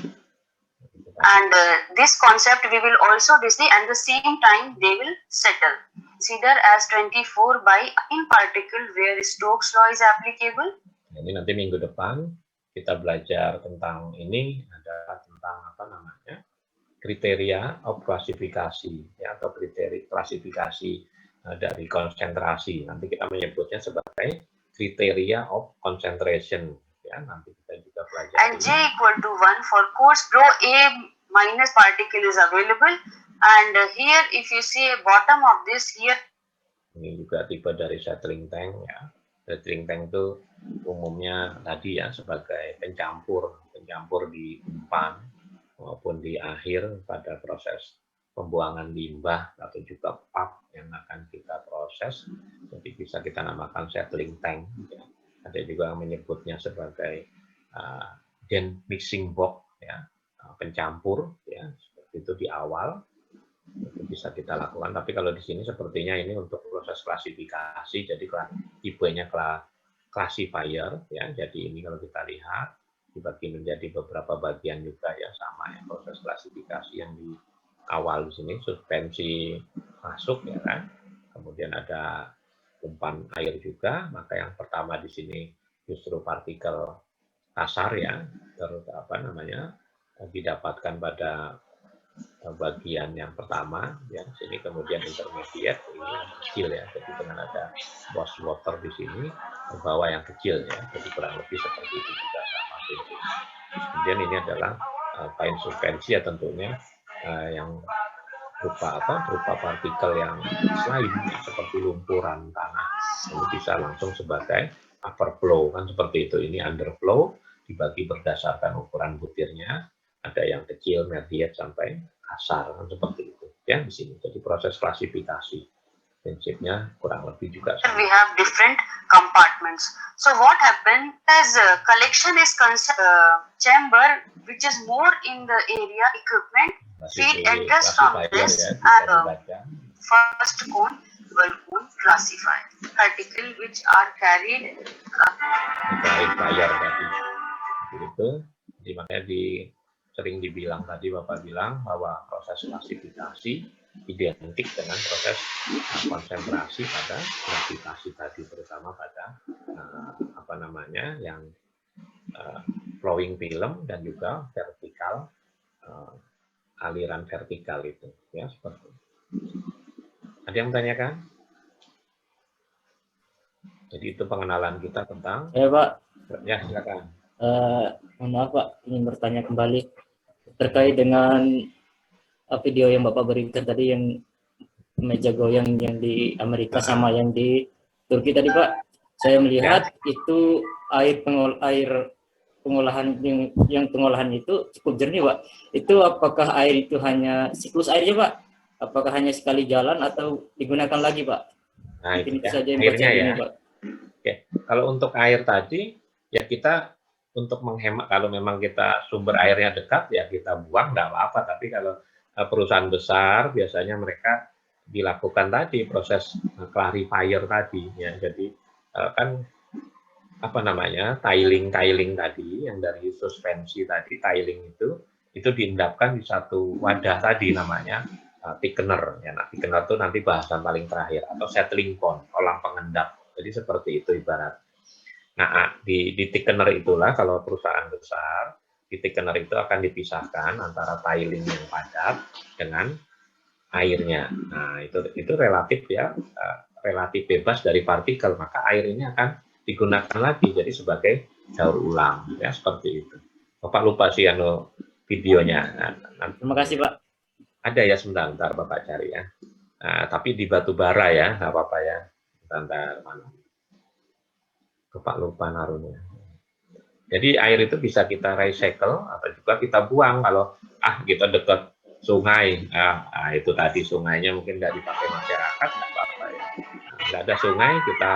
And this concept we will also discuss, and the same time they will settle. Consider as 24 by in particle where Stokes law is applicable. Ini nanti minggu depan kita belajar tentang ini, ada tentang apa namanya, kriteria of klasifikasi ya, atau kriteria klasifikasi dari konsentrasi. Nanti kita menyebutnya sebagai kriteria of concentration ya, nanti kita juga belajar. And J equal to 1 for course rho A minus particle is available, and here if you see bottom of this here. Ini juga tipe dari settling tank ya. Settling tank itu umumnya tadi ya sebagai pencampur di umpan maupun di akhir pada proses pembuangan limbah atau juga pap yang akan kita proses. Jadi bisa kita namakan settling tank. Ya. Ada juga yang menyebutnya sebagai den mixing box ya, pencampur ya, seperti itu di awal. Itu bisa kita lakukan, tapi kalau di sini sepertinya ini untuk proses klasifikasi, jadi tipenya classifier ya. Jadi ini kalau kita lihat dibagi menjadi beberapa bagian juga ya, sama ya, proses klasifikasi yang di awal di sini suspensi masuk ya kan, kemudian ada umpan air juga, maka yang pertama di sini justru partikel kasar ya, terus apa namanya didapatkan pada bagian yang pertama ya, sini kemudian intermediate ini yang kecil ya, jadi dengan ada wash water di sini ke bawah yang kecil ya, jadi kurang lebih seperti itu juga sama prinsip. Kemudian ini adalah fine suspensi ya, tentunya yang berupa partikel yang slime ya, seperti lumpuran tanah, ini bisa langsung sebagai upper flow kan, seperti itu. Ini underflow dibagi berdasarkan ukuran butirnya, ada yang kecil, medium sampai kasar kan, seperti itu ya di sini. Jadi proses klasifikasi prinsipnya kurang lebih juga sama. We have different compartments. So what happened as collection is chamber which is more in the area equipment, feed enters from this ya, and first cone will classify particle which are carried classifier tadi itu. Jadi makanya sering dibilang tadi, Bapak bilang bahwa proses klasifikasi identik dengan proses konsentrasi pada gravitasi tadi, terutama pada apa namanya yang flowing film dan juga vertikal, aliran vertikal itu ya, seperti itu. Ada yang menanyakan? Jadi itu pengenalan kita tentang Pak. Ya, silakan. Mohon maaf Pak, ingin bertanya kembali terkait dengan video yang Bapak berikan tadi, yang meja goyang yang di Amerika sama yang di Turki tadi Pak. Saya melihat itu air pengolahan yang pengolahan itu cukup jernih Pak. Itu apakah air itu hanya siklus airnya Pak? Apakah hanya sekali jalan atau digunakan lagi Pak? Nah, itu saja yang airnya ya. ini, Pak. Oke. Kalau untuk air tadi ya, kita untuk menghemat, kalau memang kita sumber airnya dekat ya kita buang, nggak apa-apa. Tapi kalau perusahaan besar biasanya mereka dilakukan tadi proses clarifier tadi ya. Jadi kan apa namanya tiling tadi yang dari suspensi tadi, tiling itu diendapkan di satu wadah tadi namanya thickener ya. Nah, thickener itu nanti bahasan paling terakhir, atau settling pond, kolam pengendap. Jadi seperti itu ibarat. Nah, di thickener itulah, kalau perusahaan besar, di thickener itu akan dipisahkan antara tiling yang padat dengan airnya. Nah, itu relatif ya, relatif bebas dari partikel, maka air ini akan digunakan lagi jadi sebagai daur ulang, ya seperti itu. Bapak lupa sih videonya. Nah, Terima kasih Pak. ada ya, sebentar Bapak cari ya. Nah, tapi di batu bara ya, nggak apa-apa ya. Sebentar mana? Bapak lupa naruhnya. Jadi air itu bisa kita recycle atau juga kita buang kalau kita dekat sungai. Itu tadi sungainya mungkin nggak dipakai masyarakat, nggak apa-apa ya. Nggak ada sungai, kita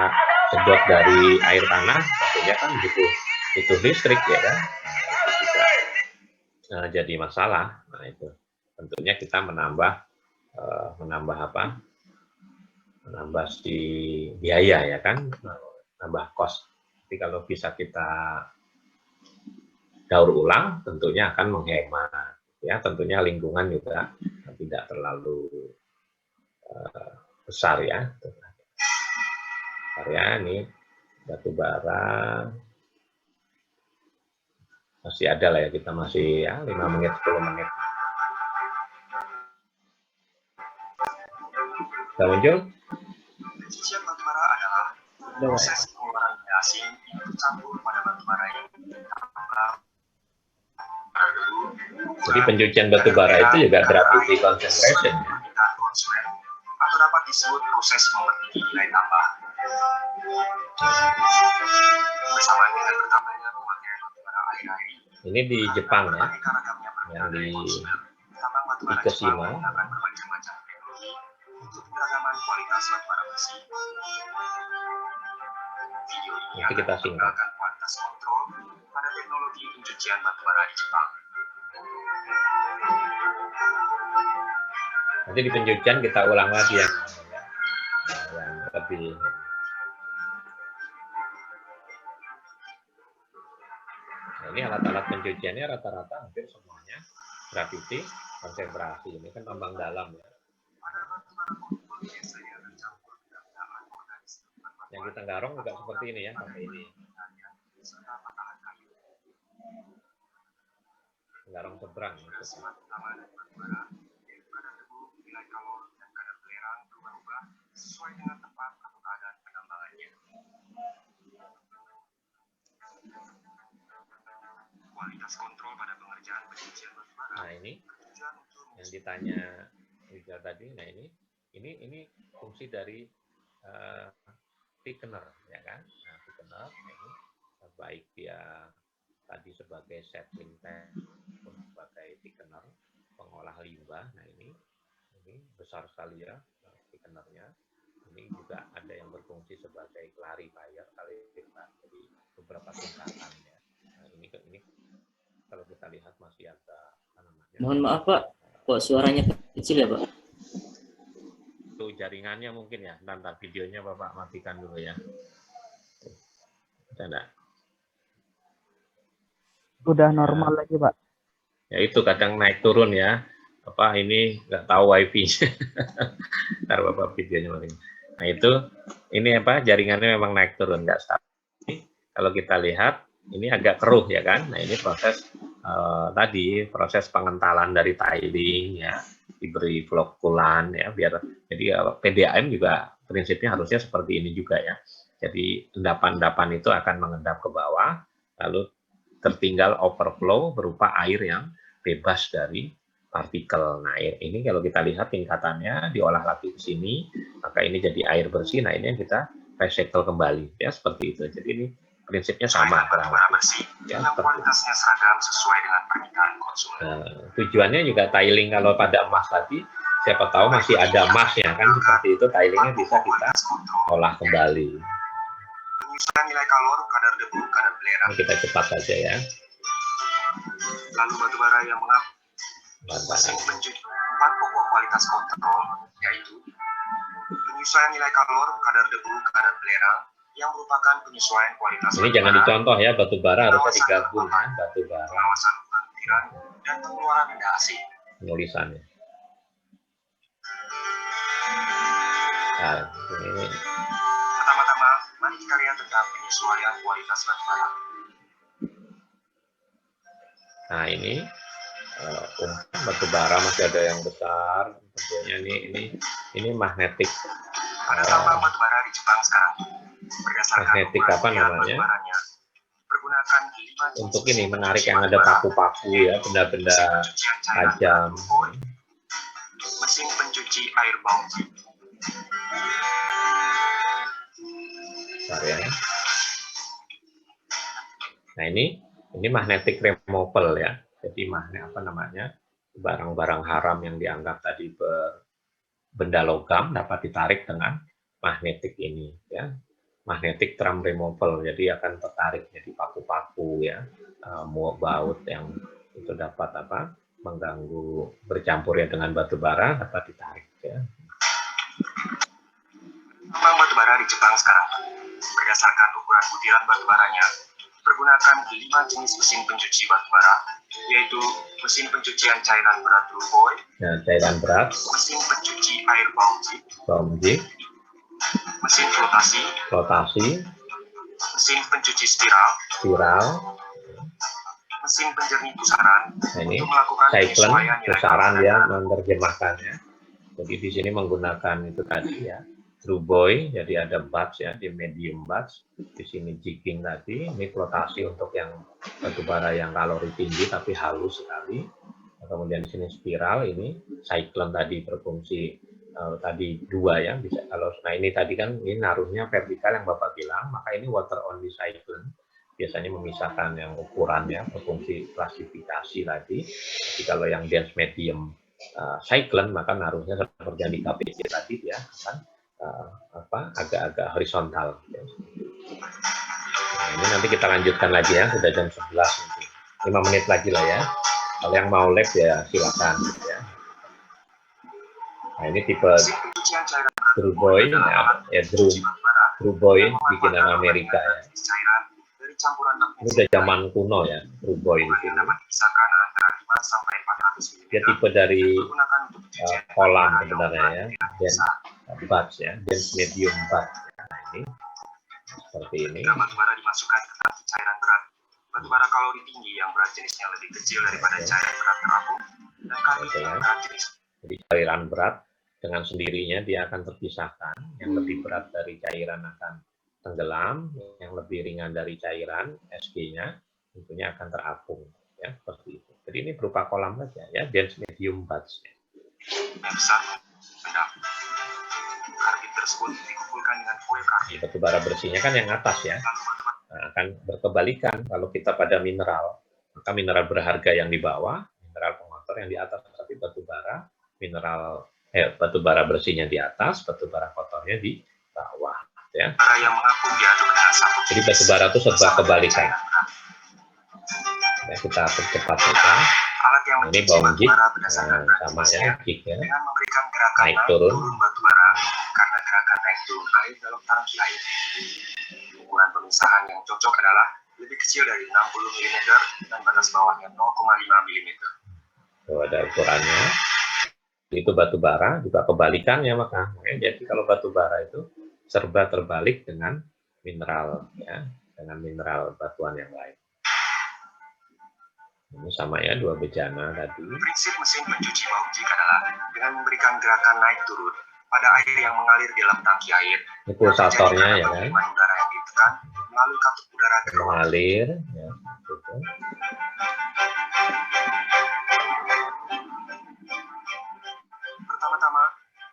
sedot dari air tanah, tentunya kan butuh listrik ya kan. Itu juga jadi masalah. Nah itu tentunya kita menambah apa? Menambah si biaya ya kan, menambah cost. Tapi kalau bisa kita daur ulang, tentunya akan menghemat. Ya, tentunya lingkungan juga tidak terlalu besar ya. Ya, ini batu bara masih ada lah ya, kita masih ya 5 menit 10 menit. Sudah muncul? Pencucian batu bara adalah proses pengeluaran benda asing yang tercampur pada batu bara yang Jadi pencucian batu bara itu juga gravity concentration ya. konsumen atau dapat disebut proses mempertinggi nilai tambah. Bersama dengan bertambahnya pemakaian batu bara akhir-akhir ini, Ini di Jepang ya, yang di Fukushima. menggunakan bermacam-macam teknologi untuk penerapan kualitas batu bara bersih. Video ini Nanti kita akan singkat. memperkenalkan kualitas kontrol pada teknologi pencucian batu bara di Jepang. Nanti di pencucian kita ulang lagi yang lebih. Nah, ini alat-alat pencuciannya rata-rata hampir semuanya gravity konsentrasi. Ini kan tambang dalam ya. Yang kita garong juga seperti ini ya, pakai ini. Garong seberang. Sesuai dengan tempat atau keadaan penambangannya. Kualitas kontrol pada pengerjaan pencucian batu bara. Nah ini yang ditanya juga tadi. Nah ini fungsi dari thickener ya kan. Nah thickener ini baik dia tadi sebagai settling pad sebagai thickener pengolah limbah. Nah ini besar sekali ya thickenernya. Ini juga ada yang berfungsi sebagai clarifier, jadi beberapa tingkatan ya. Nah, ini kalau kita lihat masih ada apa namanya? Mohon maaf Pak, kok suaranya kecil ya Pak? Itu jaringannya mungkin ya. Ntar videonya Bapak matikan dulu ya. Ada enggak? Udah normal lagi Pak. Ya itu kadang naik turun ya. Apa ini nggak tahu wifi-nya. Ntar Bapak videonya mati. Nah itu ini apa jaringannya memang naik turun nggak stabil. Kalau kita lihat ini agak keruh ya kan. Nah ini proses tadi proses pengentalan dari tiling ya, diberi blok kulan ya biar jadi PDAM juga prinsipnya harusnya seperti ini juga ya. Jadi endapan-endapan itu akan mengendap ke bawah lalu tertinggal overflow berupa air yang bebas dari partikel. Nah, ini kalau kita lihat tingkatannya diolah lagi ke sini, maka ini jadi air bersih. Nah, ini yang kita recycle kembali, ya seperti itu. Jadi ini prinsipnya sama. Batu bara bersih Ya, yang kualitasnya seragam sesuai dengan permintaan konsumen. Nah, tujuannya juga tiling kalau pada emas tadi, siapa tahu masih ada emasnya kan seperti itu, tilingnya bisa kita olah kembali. Penyesuaian nilai kalor, kadar debu, kadar belerang. Ini kita cepat saja ya. Lalu batu bara yang masih menjadi 4 pokok kualitas kontrol, yaitu penyesuaian nilai kalor, kadar debu, kadar belerang, yang merupakan penyesuaian kualitas. Ini jangan dicontoh ya, batu bara harusnya digabung ya, batu bara. Pengawasan pengetiran dan pengeluaran benda asing. Penulisannya. Nah, ini Pertama-tama, mari kita lihat tentang penyesuaian kualitas batu bara. Nah ini batu bara masih ada yang besar, tentunya ini magnetik. Pada tambang batu bara di Jepang sekarang, berdasarkan Magnetik apa namanya? Pergunakan 5 jenis untuk ini mesin menarik pencuci yang ada batubara, paku-paku ya, benda-benda mesin pencucian cairan tajam. beratur void, mesin pencuci air bauji. Bentar ya. Nah ini magnetic removal ya. Jadi apa namanya, barang-barang haram yang dianggap tadi benda logam dapat ditarik dengan magnetik ini ya. Magnetic drum removal, jadi akan tertarik jadi paku-paku ya, baut yang itu dapat mengganggu, bercampur ya dengan batu bara dapat ditarik ya. Tambang batu bara di Jepang sekarang berdasarkan ukuran butiran batu baranya, pergunakan 5 jenis mesin pencuci batu bara, yaitu mesin pencucian cairan berat void, Nah, cairan berat, mesin pencuci air bauji, mesin flotasi, mesin pencuci spiral, mesin penjernih pusaran. Nah, ini Untuk melakukan cyclone, penyesuaian nilai pusaran kalori ya dan menerjemahkannya. Jadi di sini menggunakan itu tadi ya, true boy, jadi ada batch ya, di medium batch. Di sini jigging tadi, ini flotasi untuk yang batu bara yang kalori tinggi tapi halus sekali. Kemudian di sini spiral, ini cyclone tadi berfungsi tadi 2 ya, bisa kalau nah ini tadi kan ini naruhnya vertikal yang Bapak bilang, maka ini water only cyclone. Biasanya memisahkan yang ukurannya berfungsi klasifikasi tadi. Jadi kalau yang dense medium cyclone maka naruhnya seperti yang di KPJ tadi ya akan agak-agak horizontal ya. Nah, ini nanti kita lanjutkan lagi ya, sudah jam 11 nanti. 5 menit lagi lah ya. Kalau yang mau lab ya silakan ya. Nah, ini tipe mesin pencucian cairan True Boy ya, True Boy bikinan Amerika ya. cairan dari campuran Ini udah zaman kuno ya, True Boy di sini. dapat dipisahkan antara 5 sampai 400 ml. Dia tipe dari Digunakan untuk pencucian kolam batu bara sebenarnya ya, dan batch ya, dense medium batch. Nah, ini seperti ini. Ketika batu bara dimasukkan ke tangki cairan berat, batu bara kalori tinggi yang berat jenisnya lebih kecil daripada cairan berat terapung dan karbit yang berat jenis. Jadi cairan berat dengan sendirinya dia akan terpisahkan, yang lebih berat dari cairan akan tenggelam, yang lebih ringan dari cairan SG-nya tentunya akan terapung ya, seperti itu. Jadi ini berupa kolam saja ya, dense medium batch. Yang besar rendah. Karbit tersebut dikumpulkan dengan foil karbit. Batu bara bersihnya kan yang atas ya. Nah, akan berkebalikan kalau kita pada mineral, maka mineral berharga yang di bawah, mineral pengotor yang di atas, tapi batu bara batu bara bersihnya di atas, batu bara kotornya di bawah ya. Bara yang mengapung diaduk dengan satu. Jadi batu bara itu serba kebalikan. Ya, kita percepat saja. Alat yang Ini mencuci bawang batu jig, bara berdasarkan berat sama jenisnya ya, jig ya. dengan memberikan gerakan Naik turun. batu bara karena gerakan naik turun air dalam tangki air. Ukuran pemisahan yang cocok adalah lebih kecil dari 60 mm dan batas bawahnya 0,5 mm. Tuh, ada ukurannya. Itu batu bara juga kebalikannya maka. Jadi kalau batu bara itu serba terbalik dengan mineral ya, dengan mineral batuan yang lain. Ini sama ya, 2 bejana tadi. Prinsip mesin pencuci bauji adalah dengan memberikan gerakan naik turun pada air yang mengalir di dalam tangki air. Ini pulsatornya ya kan, Pengiriman udara yang ditekan melalui katup udara ke bawah. mengalir ya, gitu. Pertama-tama,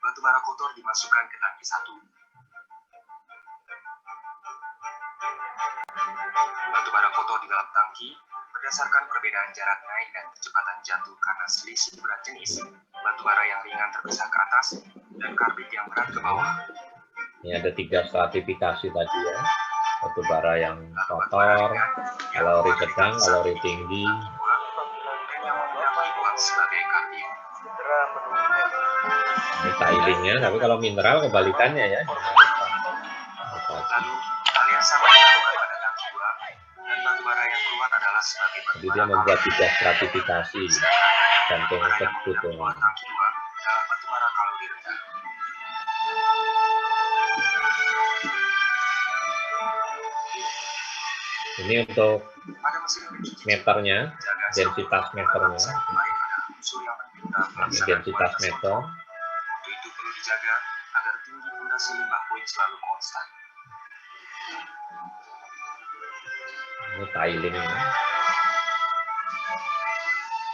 batu bara kotor dimasukkan ke tangki 1. Batu bara kotor di dalam tangki berdasarkan perbedaan jarak naik dan kecepatan jatuh karena selisih berat jenis. Batu bara yang ringan terpisah ke atas dan karbit yang berat ke bawah. Ini ada 3 stratifikasi tadi ya. Batu bara yang kotor, kalori sedang, kalori tinggi. Dan yang memiliki uang sebagai karbit. Ini tilingnya, tapi kalau mineral kebalikannya ya. Lalu, hal yang sama dilakukan pada tangki 2 dan batu bara yang keluar adalah sebagai batu Jadi bara dia membuat kalori. 3 stratifikasi, gantung Bara yang kebutuhan. keluar tangki 2 adalah batu bara kalori rendah. Ini untuk Pada mesin pencuci meternya, jaga densitas meternya. baik ada unsur yang meminta Ini densitas meter. Itu perlu dijaga agar tinggi pondasi limbah puing selalu konstan. Ini Ini tiling ya.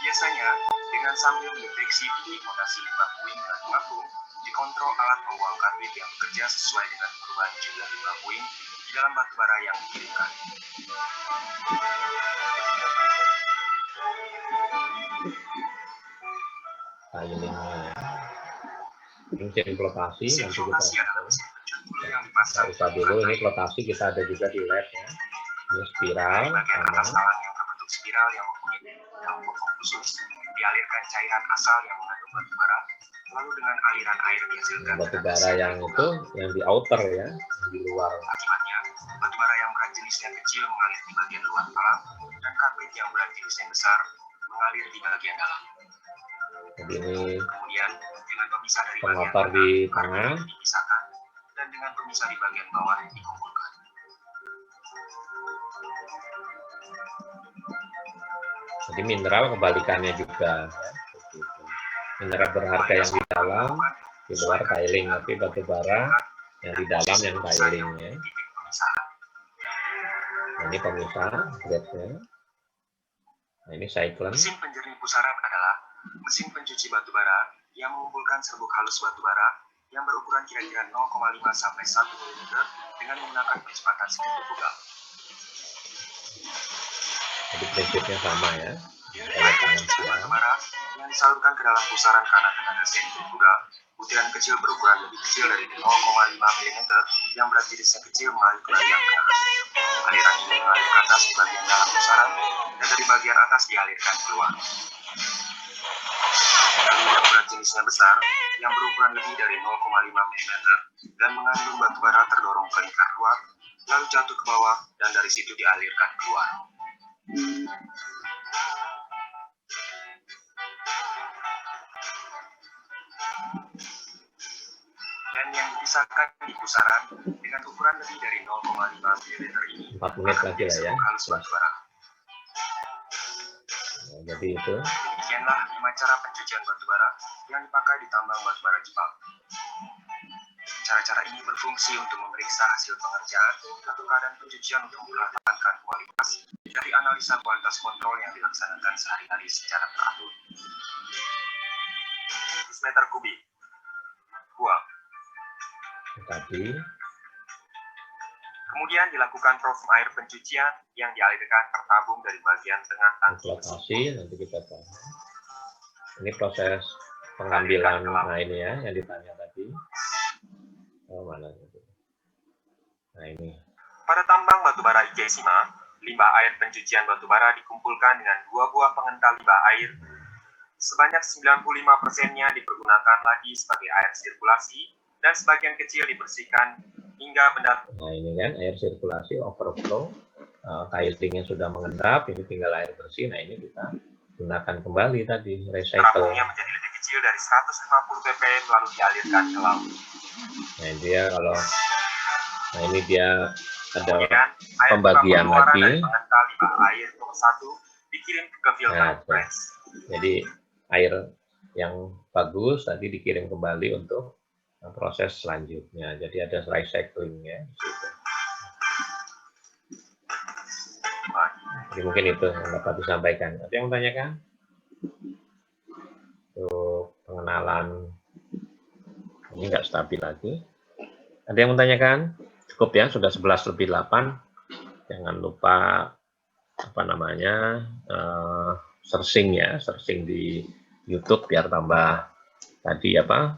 Biasanya, dengan sambil mendeteksi titik mutasi limbah puing dan vakum, dikontrol alat membuang karbit yang bekerja sesuai dengan perubahan jumlah limbah puing di dalam batubara yang dikirimkan. Tilingnya ya. Ini mesin flotasi, Mesin nanti flotasi kita adalah mesin penjemur yang dipasang bisa dulu. Ini flotasi kita ada juga di lab ya. Ini spiral di bagian sama atas talang yang berbentuk spiral yang mempunyai dalam khusus, dialirkan cairan asal yang mengandung batubara, lalu dengan aliran air dihasilkan batubara yang itu yang di outer ya, yang di luar. Akibatnya, batubara yang berat jenisnya kecil mengalir di bagian luar talang, dan karbit yang berat jenisnya besar mengalir di bagian dalam. Jadi ini Kemudian, dengan pemisah dari bagian pengotor di karbit tengah. itu dipisahkan, dan dengan pemisah di bagian bawah dikumpulkan. Jadi mineral kebalikannya juga ya. Begitu. Mineral berharga yang di dalam, di luar tiling, tapi batubara yang di dalam yang tiling ya. Titik pemisahan. Nah, ini pemisah grade-nya. Nah, ini cyclone. Mesin penjernih pusaran adalah mesin pencuci batubara yang mengumpulkan serbuk halus batubara yang berukuran kira-kira 0,5 sampai 1 mm dengan menggunakan percepatan sentrifugal. Jadi prinsipnya sama ya. Kayak Dengan tangan pencuci silang. batubara yang disalurkan ke dalam pusaran karena tenaga sentrifugal, butiran kecil berukuran lebih kecil dari 0,5 mm yang berat jenisnya kecil mengalir ke bagian tengah. Aliran ini mengalir ke atas di bagian dalam pusaran dan dari bagian atas dialirkan keluar. Lalu yang berat jenisnya besar yang berukuran lebih dari 0,5 mm dan mengandung batubara terdorong ke lingkar luar, lalu jatuh ke bawah dan dari situ dialirkan keluar. Dan yang dipisahkan di pusaran dengan ukuran lebih dari 0,5 mm ini 4 menit lagi lah ya. halus batubara. Nah, jadi itu Demikianlah 5 cara pencucian batubara yang dipakai di tambang batubara Jepang. Cara-cara ini berfungsi untuk memeriksa hasil pengerjaan atau keadaan pencucian untuk mempertahankan kualitas dari analisa kualitas kontrol yang dilaksanakan sehari-hari secara teratur. Meter kubik. Buang. tadi Kemudian dilakukan proses air pencucian yang dialirkan tertabung dari bagian tengah tangki mesin. flotasi, nanti kita bahas. Ini proses pengambilan, nah ini ya yang ditanya tadi. Oh mana itu? Nah ini. Pada tambang batubara Ikeshima, limbah air pencucian batubara dikumpulkan dengan 2 buah pengental limbah air. Sebanyak 95%-nya dipergunakan lagi sebagai air sirkulasi dan sebagian kecil dibersihkan hingga benda. Nah ini kan air sirkulasi overflow, tilingnya sudah mengendap, ini tinggal air bersih. Nah ini kita gunakan kembali tadi recycle. Tabungnya menjadi lebih kecil dari 150 ppm lalu dialirkan ke laut. Nah dia kalau, nah ini dia ada Kemudian air pembagian pengeluaran lagi. dari pengental limbah air nomor 1 dikirim ke filter Nah, press. Jadi air yang bagus tadi dikirim kembali untuk proses selanjutnya. Jadi ada recyclingnya di situ. Jadi mungkin itu yang dapat disampaikan. Ada yang menanyakan? Untuk pengenalan ini nggak stabil lagi. Ada yang menanyakan? Cukup ya, sudah 11:08. Jangan lupa apa namanya searching ya, searching di YouTube biar tambah tadi apa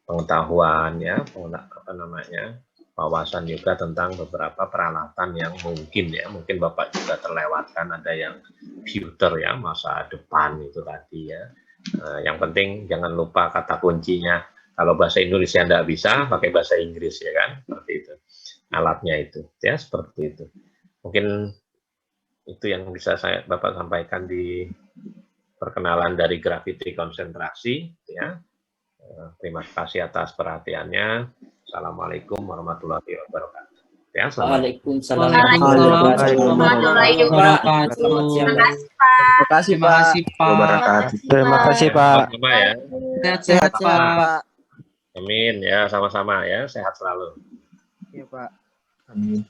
pengetahuan ya, apa namanya wawasan juga tentang beberapa peralatan yang mungkin Bapak juga terlewatkan, ada yang future ya, masa depan itu tadi ya. Yang penting jangan lupa kata kuncinya. Kalau bahasa Indonesia tidak bisa, pakai bahasa Inggris ya kan, seperti itu. Alatnya itu ya, seperti itu. Mungkin itu yang bisa Bapak sampaikan di perkenalan dari gravity konsentrasi ya. Terima kasih atas perhatiannya. Assalamualaikum warahmatullahi wabarakatuh. Ya, Waalaikumsalam warahmatullahi wabarakatuh. Terima kasih Pak. Terima kasih Pak. Sama ya. Sehat Pak. Amin ya, sama-sama ya. Sehat selalu. Iya Pak. Amin.